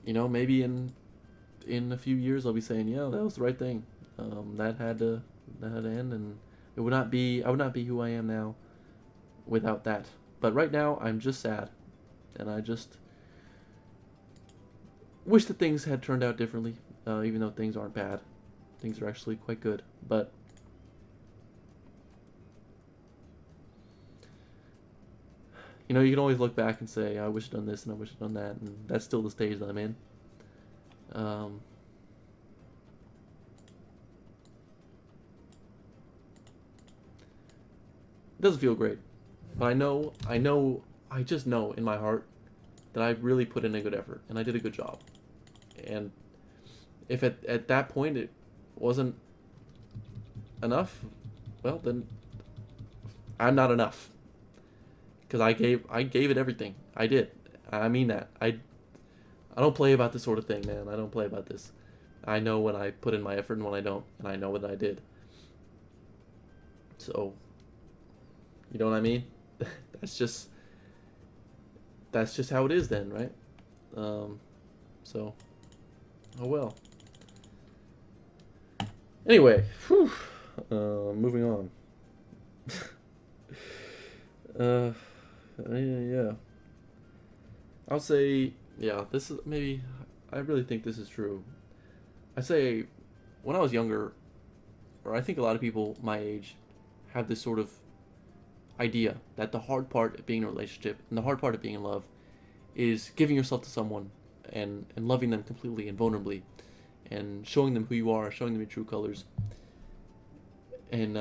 maybe in a few years I'll be saying, yeah, that was the right thing. That had to end, and I would not be who I am now without that. But right now I'm just sad, and I just wish that things had turned out differently. Even though things aren't bad, things are actually quite good. But you can always look back and say, I wish I'd done this and I wish I'd done that, and that's still the stage that I'm in. It doesn't feel great. But I just know in my heart that I really put in a good effort and I did a good job. And if at that point it wasn't enough, well then I'm not enough because I gave it everything. I did. I mean that. I don't play about this sort of thing, man. I don't play about this. I know when I put in my effort and when I don't, and I know what I did. So, you know what I mean? that's just that's just how it is then, right? So, oh well. Anyway, whew, moving on. uh, yeah. I'll say, yeah, this is maybe, I really think this is true. I say, when I was younger, or I think a lot of people my age have this sort of idea that the hard part of being in a relationship and the hard part of being in love is giving yourself to someone and loving them completely and vulnerably and showing them who you are, showing them your true colors, and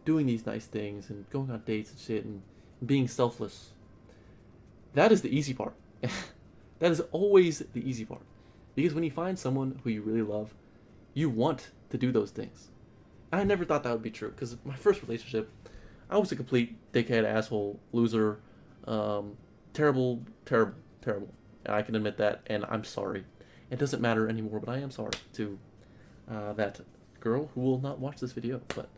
doing these nice things and going on dates and shit and being selfless. That is the easy part. That is always the easy part. Because when you find someone who you really love, you want to do those things. I never thought that would be true because my first relationship, I was a complete dickhead, asshole, loser, terrible, terrible, terrible. And I can admit that, and I'm sorry. It doesn't matter anymore, but I am sorry to that girl who will not watch this video. But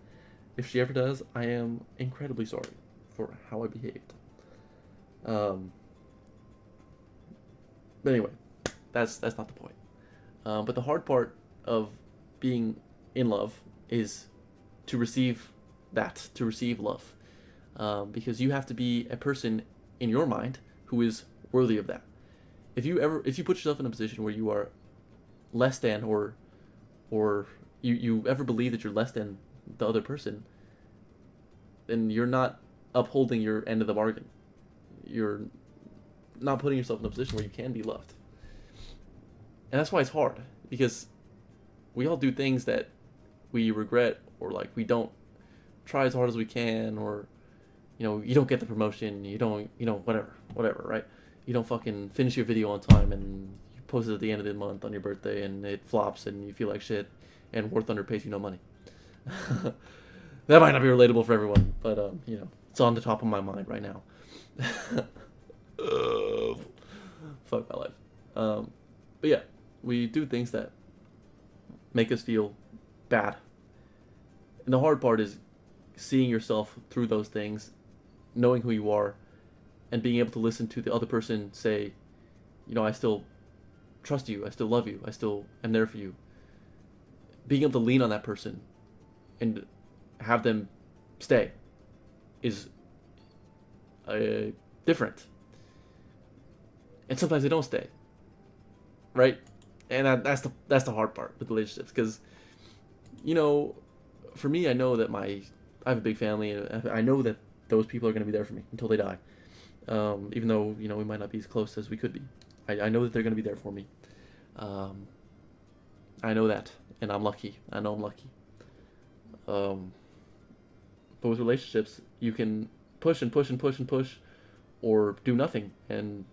if she ever does, I am incredibly sorry for how I behaved. But anyway, that's not the point. But the hard part of being in love is to receive to receive love, because you have to be a person in your mind who is worthy of that. If you put yourself in a position where you are less than, or you ever believe that you're less than the other person, then you're not upholding your end of the bargain. You're not putting yourself in a position where you can be loved. And that's why it's hard, because we all do things that we regret, or like we don't try as hard as we can, or you don't get the promotion, you don't, whatever, right? You don't fucking finish your video on time and you post it at the end of the month on your birthday and it flops and you feel like shit and War Thunder pays you no money. That might not be relatable for everyone, but it's on the top of my mind right now. Fuck my life. But yeah, we do things that make us feel bad. And the hard part is seeing yourself through those things, knowing who you are, and being able to listen to the other person say, I still trust you, I still love you, I still am there for you. Being able to lean on that person and have them stay is different. And sometimes they don't stay, right? And that's the hard part with relationships, because for me, I know that I have a big family, and I know that those people are going to be there for me until they die. Even though we might not be as close as we could be, I know that they're going to be there for me. I know that, and I'm lucky. I know I'm lucky. But with relationships, you can push and push and push and push, or do nothing, and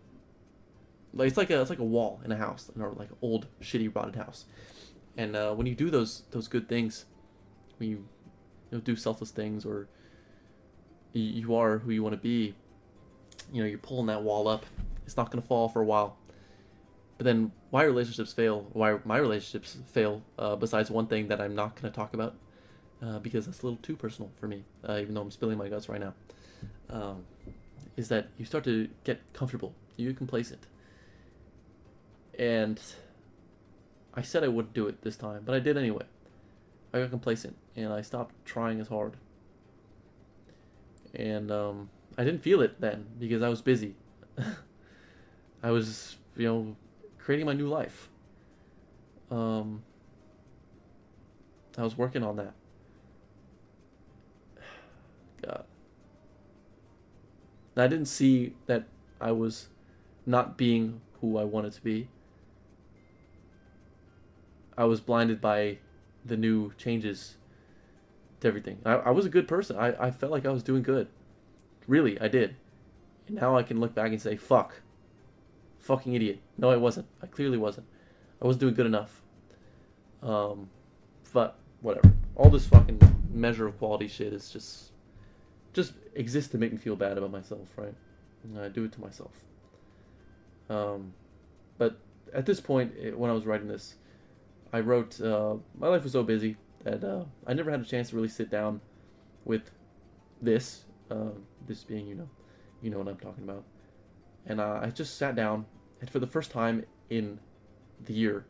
it's like a wall in a house, or like an old shitty rotted house. And when you do those good things, when you do selfless things, or you are who you want to be, you're pulling that wall up. It's not going to fall for a while. But then why my relationships fail, besides one thing that I'm not going to talk about, because that's a little too personal for me, even though I'm spilling my guts right now, is that you start to get comfortable. You get complacent. And I said I wouldn't do it this time, but I did anyway. I got complacent, and I stopped trying as hard. And I didn't feel it then, because I was busy. I was, creating my new life. I was working on that. God. And I didn't see that I was not being who I wanted to be. I was blinded by the new changes to everything. I was a good person. I felt like I was doing good. Really, I did. And now I can look back and say, fuck. Fucking idiot. No, I wasn't. I clearly wasn't. I wasn't doing good enough. Um, but whatever. All this fucking measure of quality shit is just exists to make me feel bad about myself, right? And I do it to myself. Um, but at this point, when I was writing this, I wrote. My life was so busy that I never had a chance to really sit down with this. This being, you know what I'm talking about. And I just sat down, and for the first time in the year,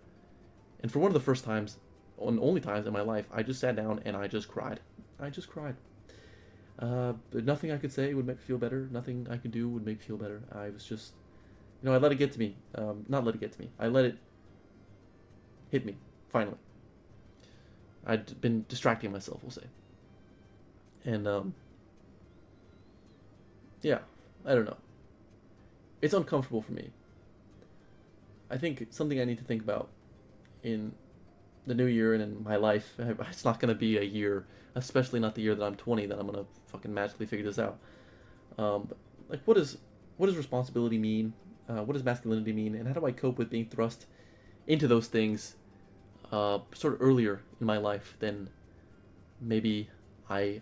and for one of the first times, and only times in my life, I just sat down and I just cried. I just cried. Nothing I could say would make me feel better. Nothing I could do would make me feel better. I was just, I let it get to me. Not let it get to me. I let it hit me, finally. I'd been distracting myself, we'll say. And, yeah, I don't know. It's uncomfortable for me. I think something I need to think about in the new year and in my life, it's not going to be a year, especially not the year that I'm 20, that I'm going to fucking magically figure this out. Like, what does responsibility mean? What does masculinity mean? And how do I cope with being thrust into those things sort of earlier in my life than maybe I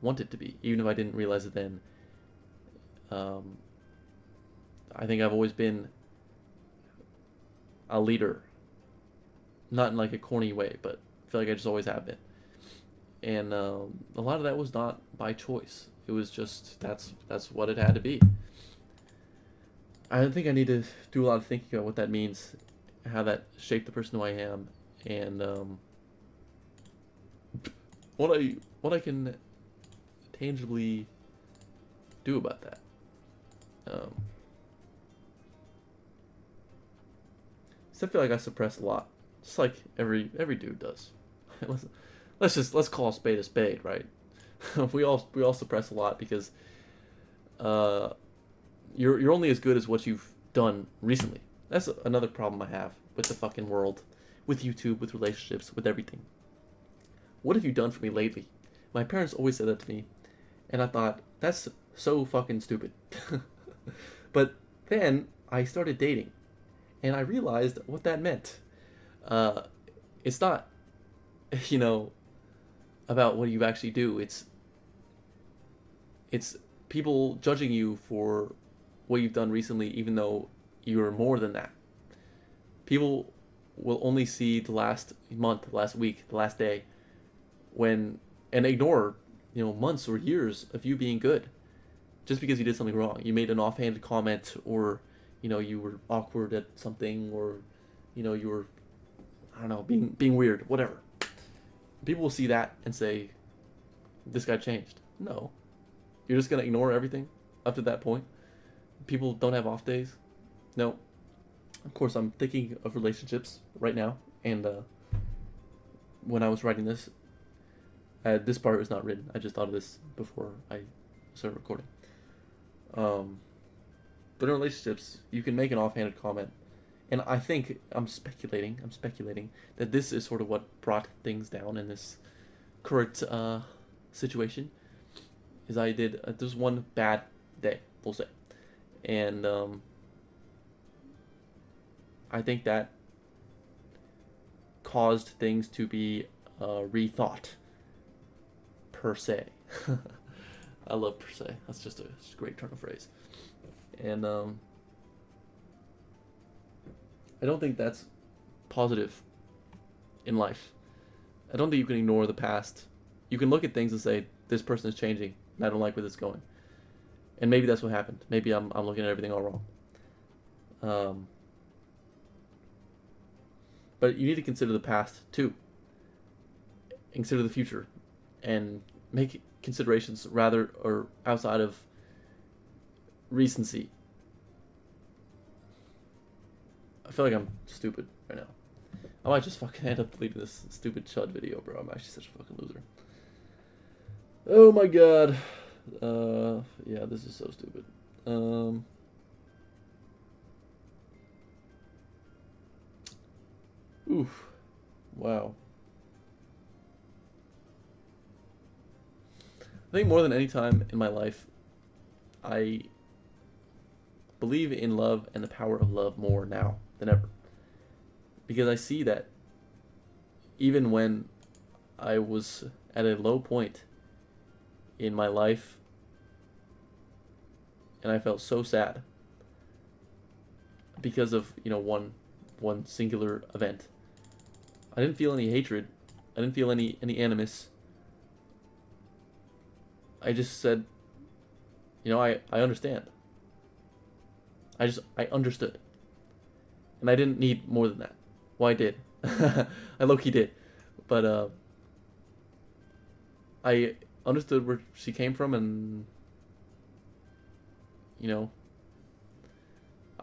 want it to be, even if I didn't realize it then. I think I've always been a leader, not in like a corny way, but I feel like I just always have been. And a lot of that was not by choice. It was just that's what it had to be. I think I need to do a lot of thinking about what that means, how that shaped the person who I am, and what I can tangibly do about that. So I feel like I suppress a lot, just like every dude does. let's call a spade, right? we all suppress a lot because you're only as good as what you've done recently. That's another problem I have with the fucking world, with YouTube, with relationships, with everything. What have you done for me lately? My parents always said that to me, and I thought that's so fucking stupid. But then I started dating, and I realized what that meant. It's not, you know, about what you actually do. It's people judging you for what you've done recently, even though you're more than that. People will only see the last month, the last week, the last day, and ignore, months or years of you being good, just because you did something wrong. You made an offhanded comment, or, you were awkward at something, or, you were, I don't know, being weird, whatever. People will see that and say, this guy changed. No. You're just going to ignore everything up to that point. People don't have off days. No. Of course, I'm thinking of relationships right now, and when I was writing this, this part is not written. I just thought of this before I started recording. But in relationships, you can make an offhanded comment, and I think I'm speculating that this is sort of what brought things down in this current situation. Is I did there's one bad day, we'll say, and I think that caused things to be rethought, per se. I love per se. That's just a great turn of phrase. And I don't think that's positive in life. I don't think you can ignore the past. You can look at things and say, this person is changing, and I don't like where this is going. And maybe that's what happened. Maybe I'm looking at everything all wrong. But you need to consider the past too. Consider the future, and make considerations rather or outside of recency. I feel like I'm stupid right now. I might just fucking end up deleting this stupid chud video, bro. I'm actually such a fucking loser. Oh my god. Yeah, this is so stupid. Oof. Wow. I think more than any time in my life, I believe in love and the power of love more now than ever. Because I see that even when I was at a low point in my life and I felt so sad because of, one singular event. I didn't feel any hatred. I didn't feel any animus. I just said, I understand. I understood. And I didn't need more than that. Well, I did. I low-key did. But I understood where she came from, and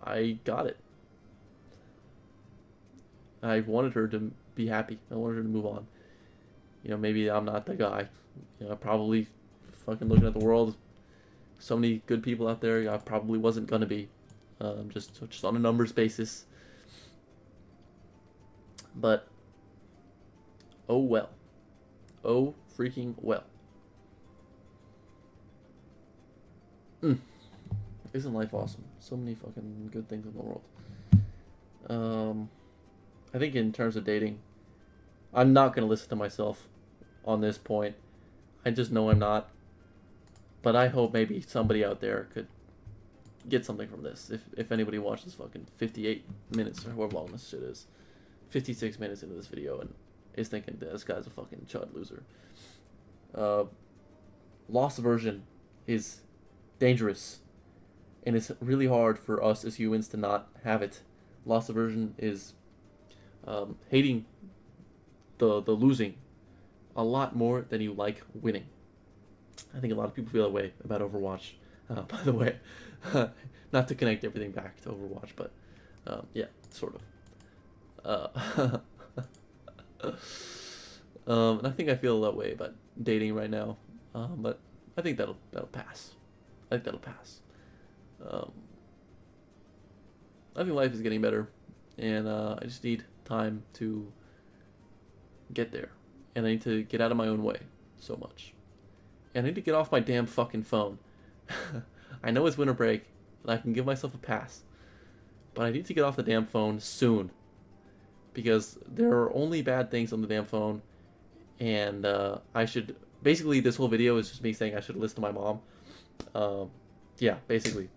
I got it. I wanted her to be happy. I wanted her to move on. Maybe I'm not the guy. I probably fucking looking at the world, so many good people out there. I probably wasn't gonna be, just on a numbers basis. But oh well, oh freaking well. Isn't life awesome? So many fucking good things in the world. I think in terms of dating, I'm not gonna listen to myself on this point. I just know I'm not. But I hope maybe somebody out there could get something from this. If anybody watches fucking 58 minutes or however long this shit is, 56 minutes into this video and is thinking this guy's a fucking chud loser. Loss aversion is dangerous, and it's really hard for us as humans to not have it. Loss aversion is hating the losing a lot more than you like winning. I think a lot of people feel that way about Overwatch. By the way, not to connect everything back to Overwatch, but yeah, sort of. And I think I feel that way about dating right now, but I think that'll pass. I think that'll pass. I think life is getting better, and I just need time to get there, and I need to get out of my own way so much. And I need to get off my damn fucking phone. I know it's winter break, and I can give myself a pass, but I need to get off the damn phone soon, because there are only bad things on the damn phone, and I should... Basically, this whole video is just me saying I should listen to my mom. Yeah, basically.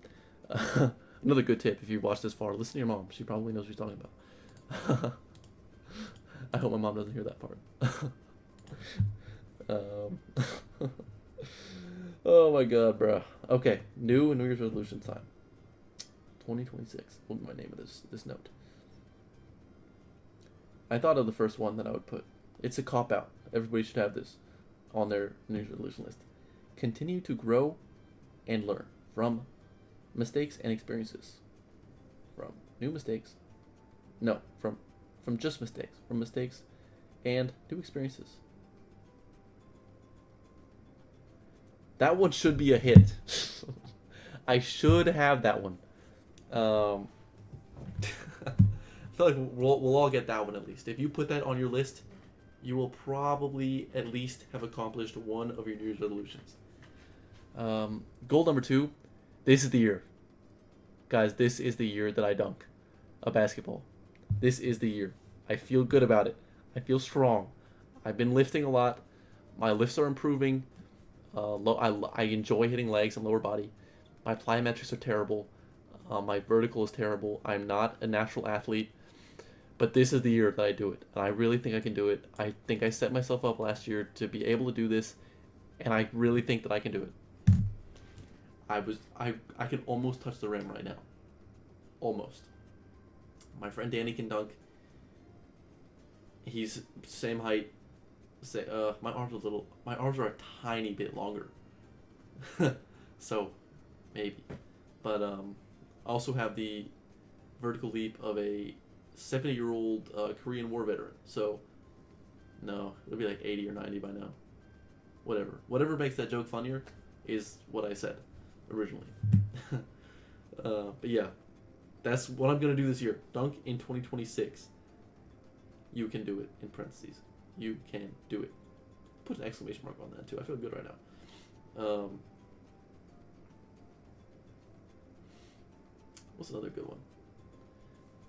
Another good tip, if you watch this far, listen to your mom. She probably knows what she's talking about. I hope my mom doesn't hear that part. Oh my god, bro. Okay, New Year's resolution time. 2026 will be my name of this note. I thought of the first one that I would put. It's a cop-out. Everybody should have this on their New Year's resolution list. Continue to grow and learn from mistakes and experiences. From new mistakes. No, from just mistakes. From mistakes and new experiences. That one should be a hit. I should have that one. I feel like we'll all get that one at least. If you put that on your list, you will probably at least have accomplished one of your New Year's resolutions. Goal number 2. This is the year. Guys, this is the year that I dunk a basketball. This is the year. I feel good about it. I feel strong. I've been lifting a lot. My lifts are improving. I enjoy hitting legs and lower body. My plyometrics are terrible. My vertical is terrible. I'm not a natural athlete. But this is the year that I do it. And I really think I can do it. I think I set myself up last year to be able to do this. And I really think that I can do it. I can almost touch the rim right now. Almost. My friend Danny can dunk. He's same height. My arms are a tiny bit longer. So, maybe. But I also have the vertical leap of a 70-year-old Korean War veteran. So, no, it'll be like 80 or 90 by now. Whatever makes that joke funnier is what I said originally. But yeah, that's what I'm going to do this year. Dunk in 2026. You can do it, in parentheses. You can do it. Put an exclamation mark on that too. I feel good right now. What's another good one?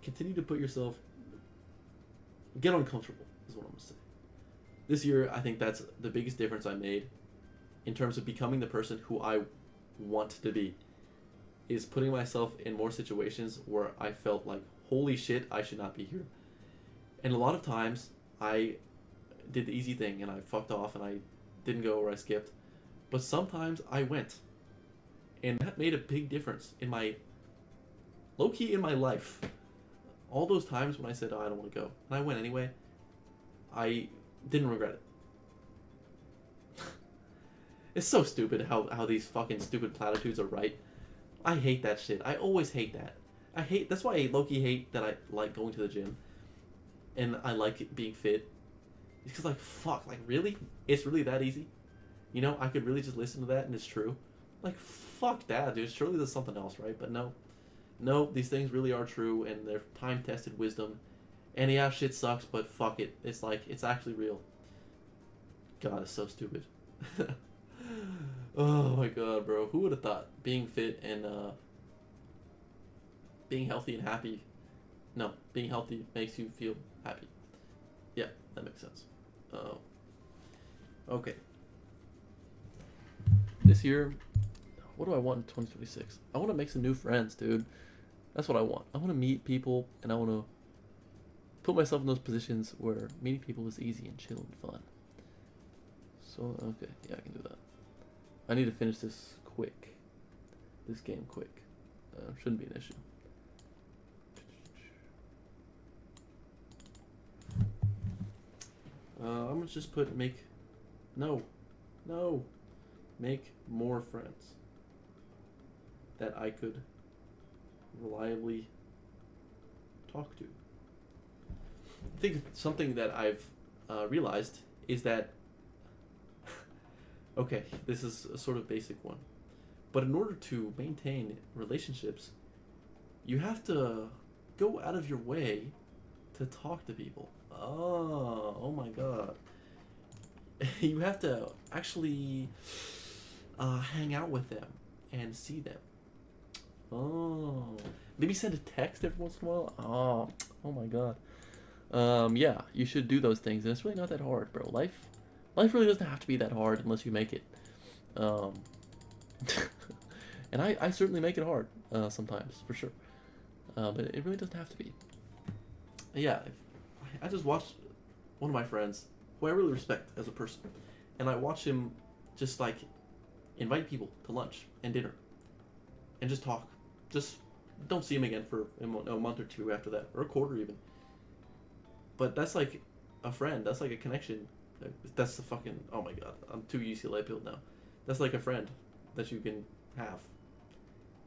Continue to put yourself. Get uncomfortable is what I'm gonna say. This year, I think that's the biggest difference I made in terms of becoming the person who I want to be. Is putting myself in more situations where I felt like, holy shit, I should not be here. And a lot of times, I did the easy thing and I fucked off and I didn't go or I skipped. But sometimes I went. And that made a big difference in my, low-key in my life. All those times when I said, oh, I don't want to go. And I went anyway. I didn't regret it. It's so stupid how these fucking stupid platitudes are right. I hate that shit. I always hate that. That's why I low-key hate that I like going to the gym. And I like being fit. Because like, fuck, like really? It's really that easy? You know, I could really just listen to that and it's true. Like, fuck that, dude. Surely there's something else, right? But no. No, these things really are true and they're time-tested wisdom. And yeah, shit sucks, but fuck it. It's like, it's actually real. God, it's so stupid. Oh my god, bro. Who would have thought being fit and being healthy and happy... No, being healthy makes you feel happy. Yeah, that makes sense. Okay. This year, what do I want in 2026? I want to make some new friends, dude. That's what I want. I want to meet people, and I want to put myself in those positions where meeting people is easy and chill and fun. So, okay, yeah, I can do that. I need to finish this quick. This game quick. Shouldn't be an issue. I'm gonna just put make more friends that I could reliably talk to. I think something that I've realized is that okay, this is a sort of basic one, but in order to maintain relationships, you have to go out of your way to talk to people. Oh my god. You have to actually hang out with them and see them. Oh. Maybe send a text every once in a while. Oh my god. Yeah, you should do those things, and it's really not that hard, bro. Life really doesn't have to be that hard unless you make it. And I certainly make it hard sometimes, for sure. But it really doesn't have to be. Yeah, I just watched one of my friends, who I really respect as a person, and I watch him just like invite people to lunch and dinner, and just talk. Just don't see him again for a month or two after that, or a quarter even. But that's like a friend. That's like a connection. That's the fucking... Oh my god, I'm too UCLA pilled now. That's like a friend that you can have.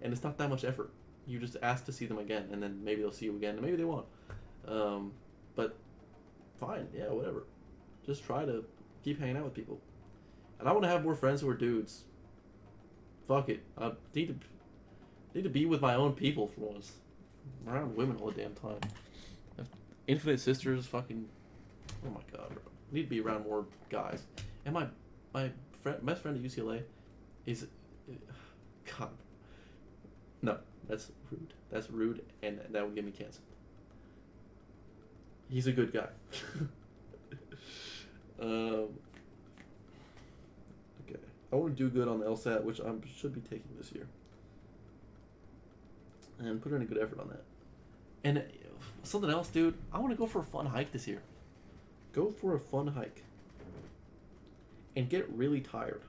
And it's not that much effort. You just ask to see them again, and then maybe they'll see you again, and maybe they won't. But fine, yeah, whatever. Just try to keep hanging out with people. And I want to have more friends who are dudes. Fuck it. I need to be with my own people for once. I'm around women all the damn time. Infinite Sisters, fucking... Oh my god, bro. I need to be around more guys. And my best friend at UCLA is... God. No, that's rude. That's rude, and that would get me canceled. He's a good guy. Okay. I want to do good on the LSAT, which I should be taking this year. And put in a good effort on that. And something else, dude. I want to go for a fun hike this year. Go for a fun hike. And get really tired.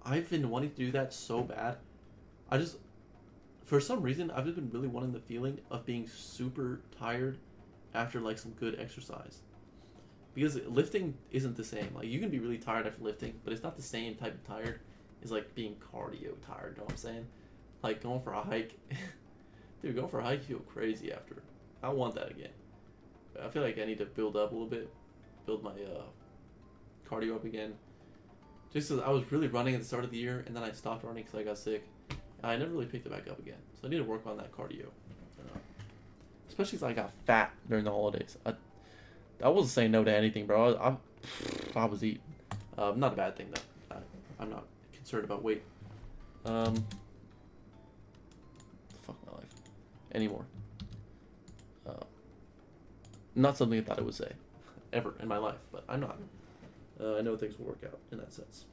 I've been wanting to do that so bad. For some reason, I've just been really wanting the feeling of being super tired after like some good exercise. Because lifting isn't the same. Like, you can be really tired after lifting, but it's not the same type of tired as like being cardio tired, you know what I'm saying? Like going for a hike. Dude, going for a hike, you feel crazy after. I want that again. I feel like I need to build up a little bit. Build my cardio up again. Just because I was really running at the start of the year, and then I stopped running because I got sick. I never really picked it back up again. So I need to work on that cardio. Especially because I got fat during the holidays. I wasn't saying no to anything, bro. I was eating. Not a bad thing, though. I'm not concerned about weight. fuck my life anymore. Not something I thought I would say ever in my life, but I'm not. I know things will work out in that sense.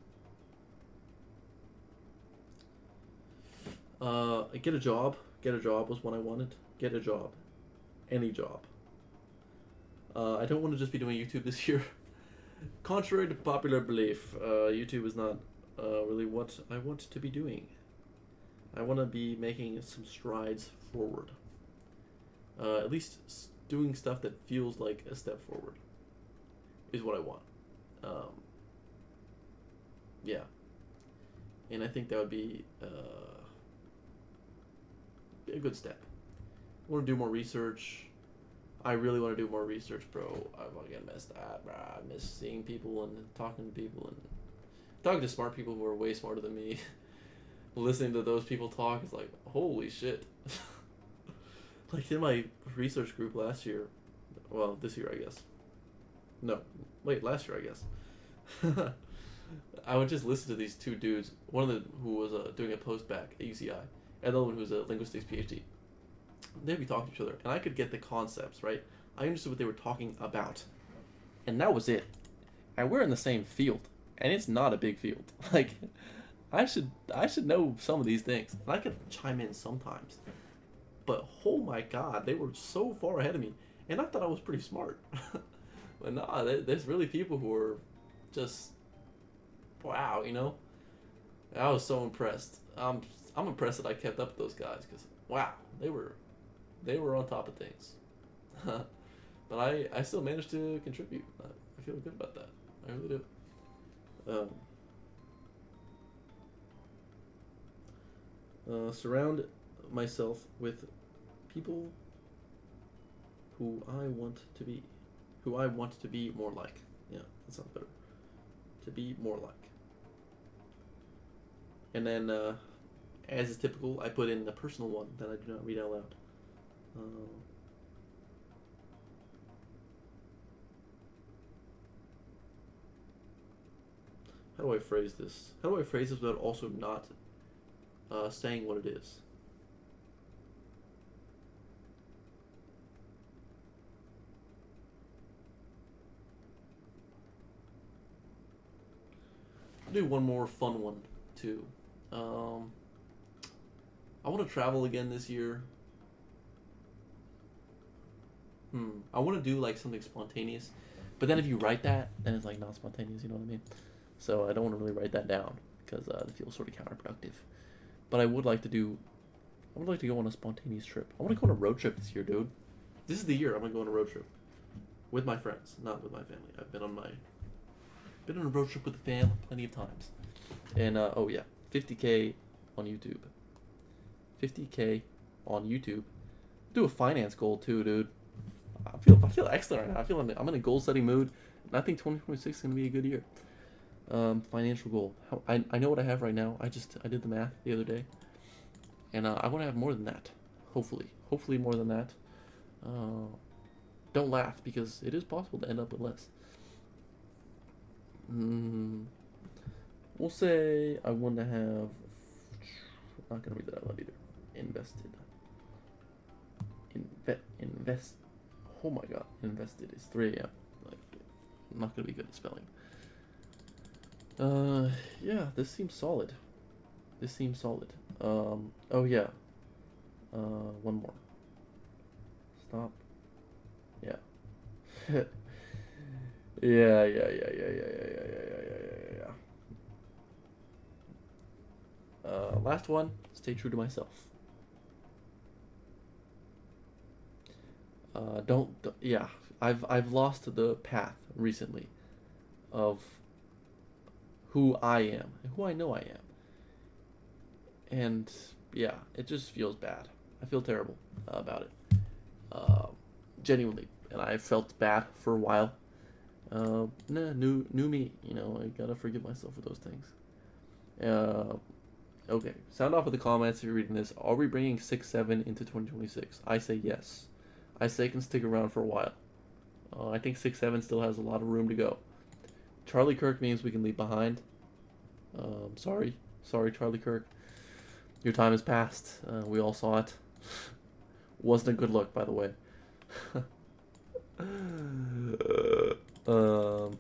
Get a job. Get a job was what I wanted. Get a job. Any job. I don't want to just be doing YouTube this year. Contrary to popular belief, YouTube is not really what I want to be doing. I want to be making some strides forward. At least doing stuff that feels like a step forward is what I want. Yeah. And I think that would be a good step. I want to do more research. I really want to do more research, bro. I fucking miss that, bro. I miss seeing people and talking to people and talking to smart people who are way smarter than me. Listening to those people talk is like, holy shit. Like in my research group last year, well, this year I guess. No, wait, last year I guess. I would just listen to these two dudes. One of them who was doing a post-bac at UCI, and the other one who was a linguistics PhD. They'd be talking to each other, and I could get the concepts, right? I understood what they were talking about. And that was it. And we're in the same field, and it's not a big field. Like, I should know some of these things. And I could chime in sometimes. But, oh my god, they were so far ahead of me. And I thought I was pretty smart. But nah, there's really people who are just, wow, you know? I was so impressed. I'm impressed that I kept up with those guys, because, wow, they were on top of things. But I still managed to contribute. I feel good about that. I really do. Surround myself with people who I want to be. Who I want to be more like. Yeah, that sounds better. To be more like. And then, as is typical, I put in the personal one that I do not read out loud. How do I phrase this? How do I phrase this without also not saying what it is? I'll do one more fun one, too. I want to travel again this year. I want to do like something spontaneous, but then if you write that, then it's like not spontaneous. You know what I mean? So I don't want to really write that down because it feels sort of counterproductive. But I would like to do. I would like to go on a spontaneous trip. I want to go on a road trip this year, dude. This is the year I'm gonna go on a road trip with my friends, not with my family. I've been on a road trip with the fam plenty of times. And oh yeah, 50K on YouTube. 50K on YouTube. Do a finance goal too, dude. I feel excellent right now. I'm in a goal setting mood, and I think 2026 is gonna be a good year. Financial goal. I know what I have right now. I did the math the other day, and I want to have more than that. Hopefully more than that. Don't laugh because it is possible to end up with less. We'll say I want to have. I'm not gonna read that out loud either. Invested. Invest. Oh my god, invested is 3 a.m. Like, I'm not gonna be good at spelling. Yeah, this seems solid. Oh yeah. One more. Stop. Yeah. Yeah. Last one. Stay true to myself. Yeah. I've lost the path recently of who I am, who I know I am. And yeah, it just feels bad. I feel terrible about it. Genuinely. And I felt bad for a while. New me, you know, I gotta forgive myself for those things. Okay, sound off in the comments if you're reading this. Are we bringing 6-7 into 2026? I say yes. I say it can stick around for a while. I think 6-7 still has a lot of room to go. Charlie Kirk means we can leave behind. Sorry Charlie Kirk. Your time has passed. We all saw it. Wasn't a good look, by the way. um,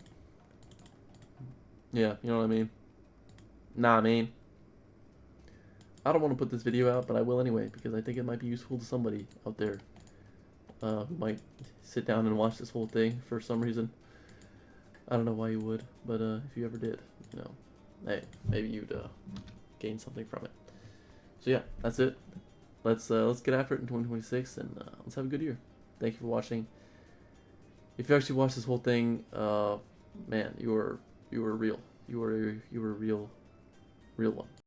yeah, you know what I mean? Nah, I mean. I don't want to put this video out, but I will anyway, because I think it might be useful to somebody out there who might sit down and watch this whole thing for some reason. I don't know why you would, but if you ever did, you know, hey, maybe you'd gain something from it. So yeah, that's it. Let's get after it in 2026, and let's have a good year. Thank you for watching. If you actually watched this whole thing, man, you were real. You were a real one.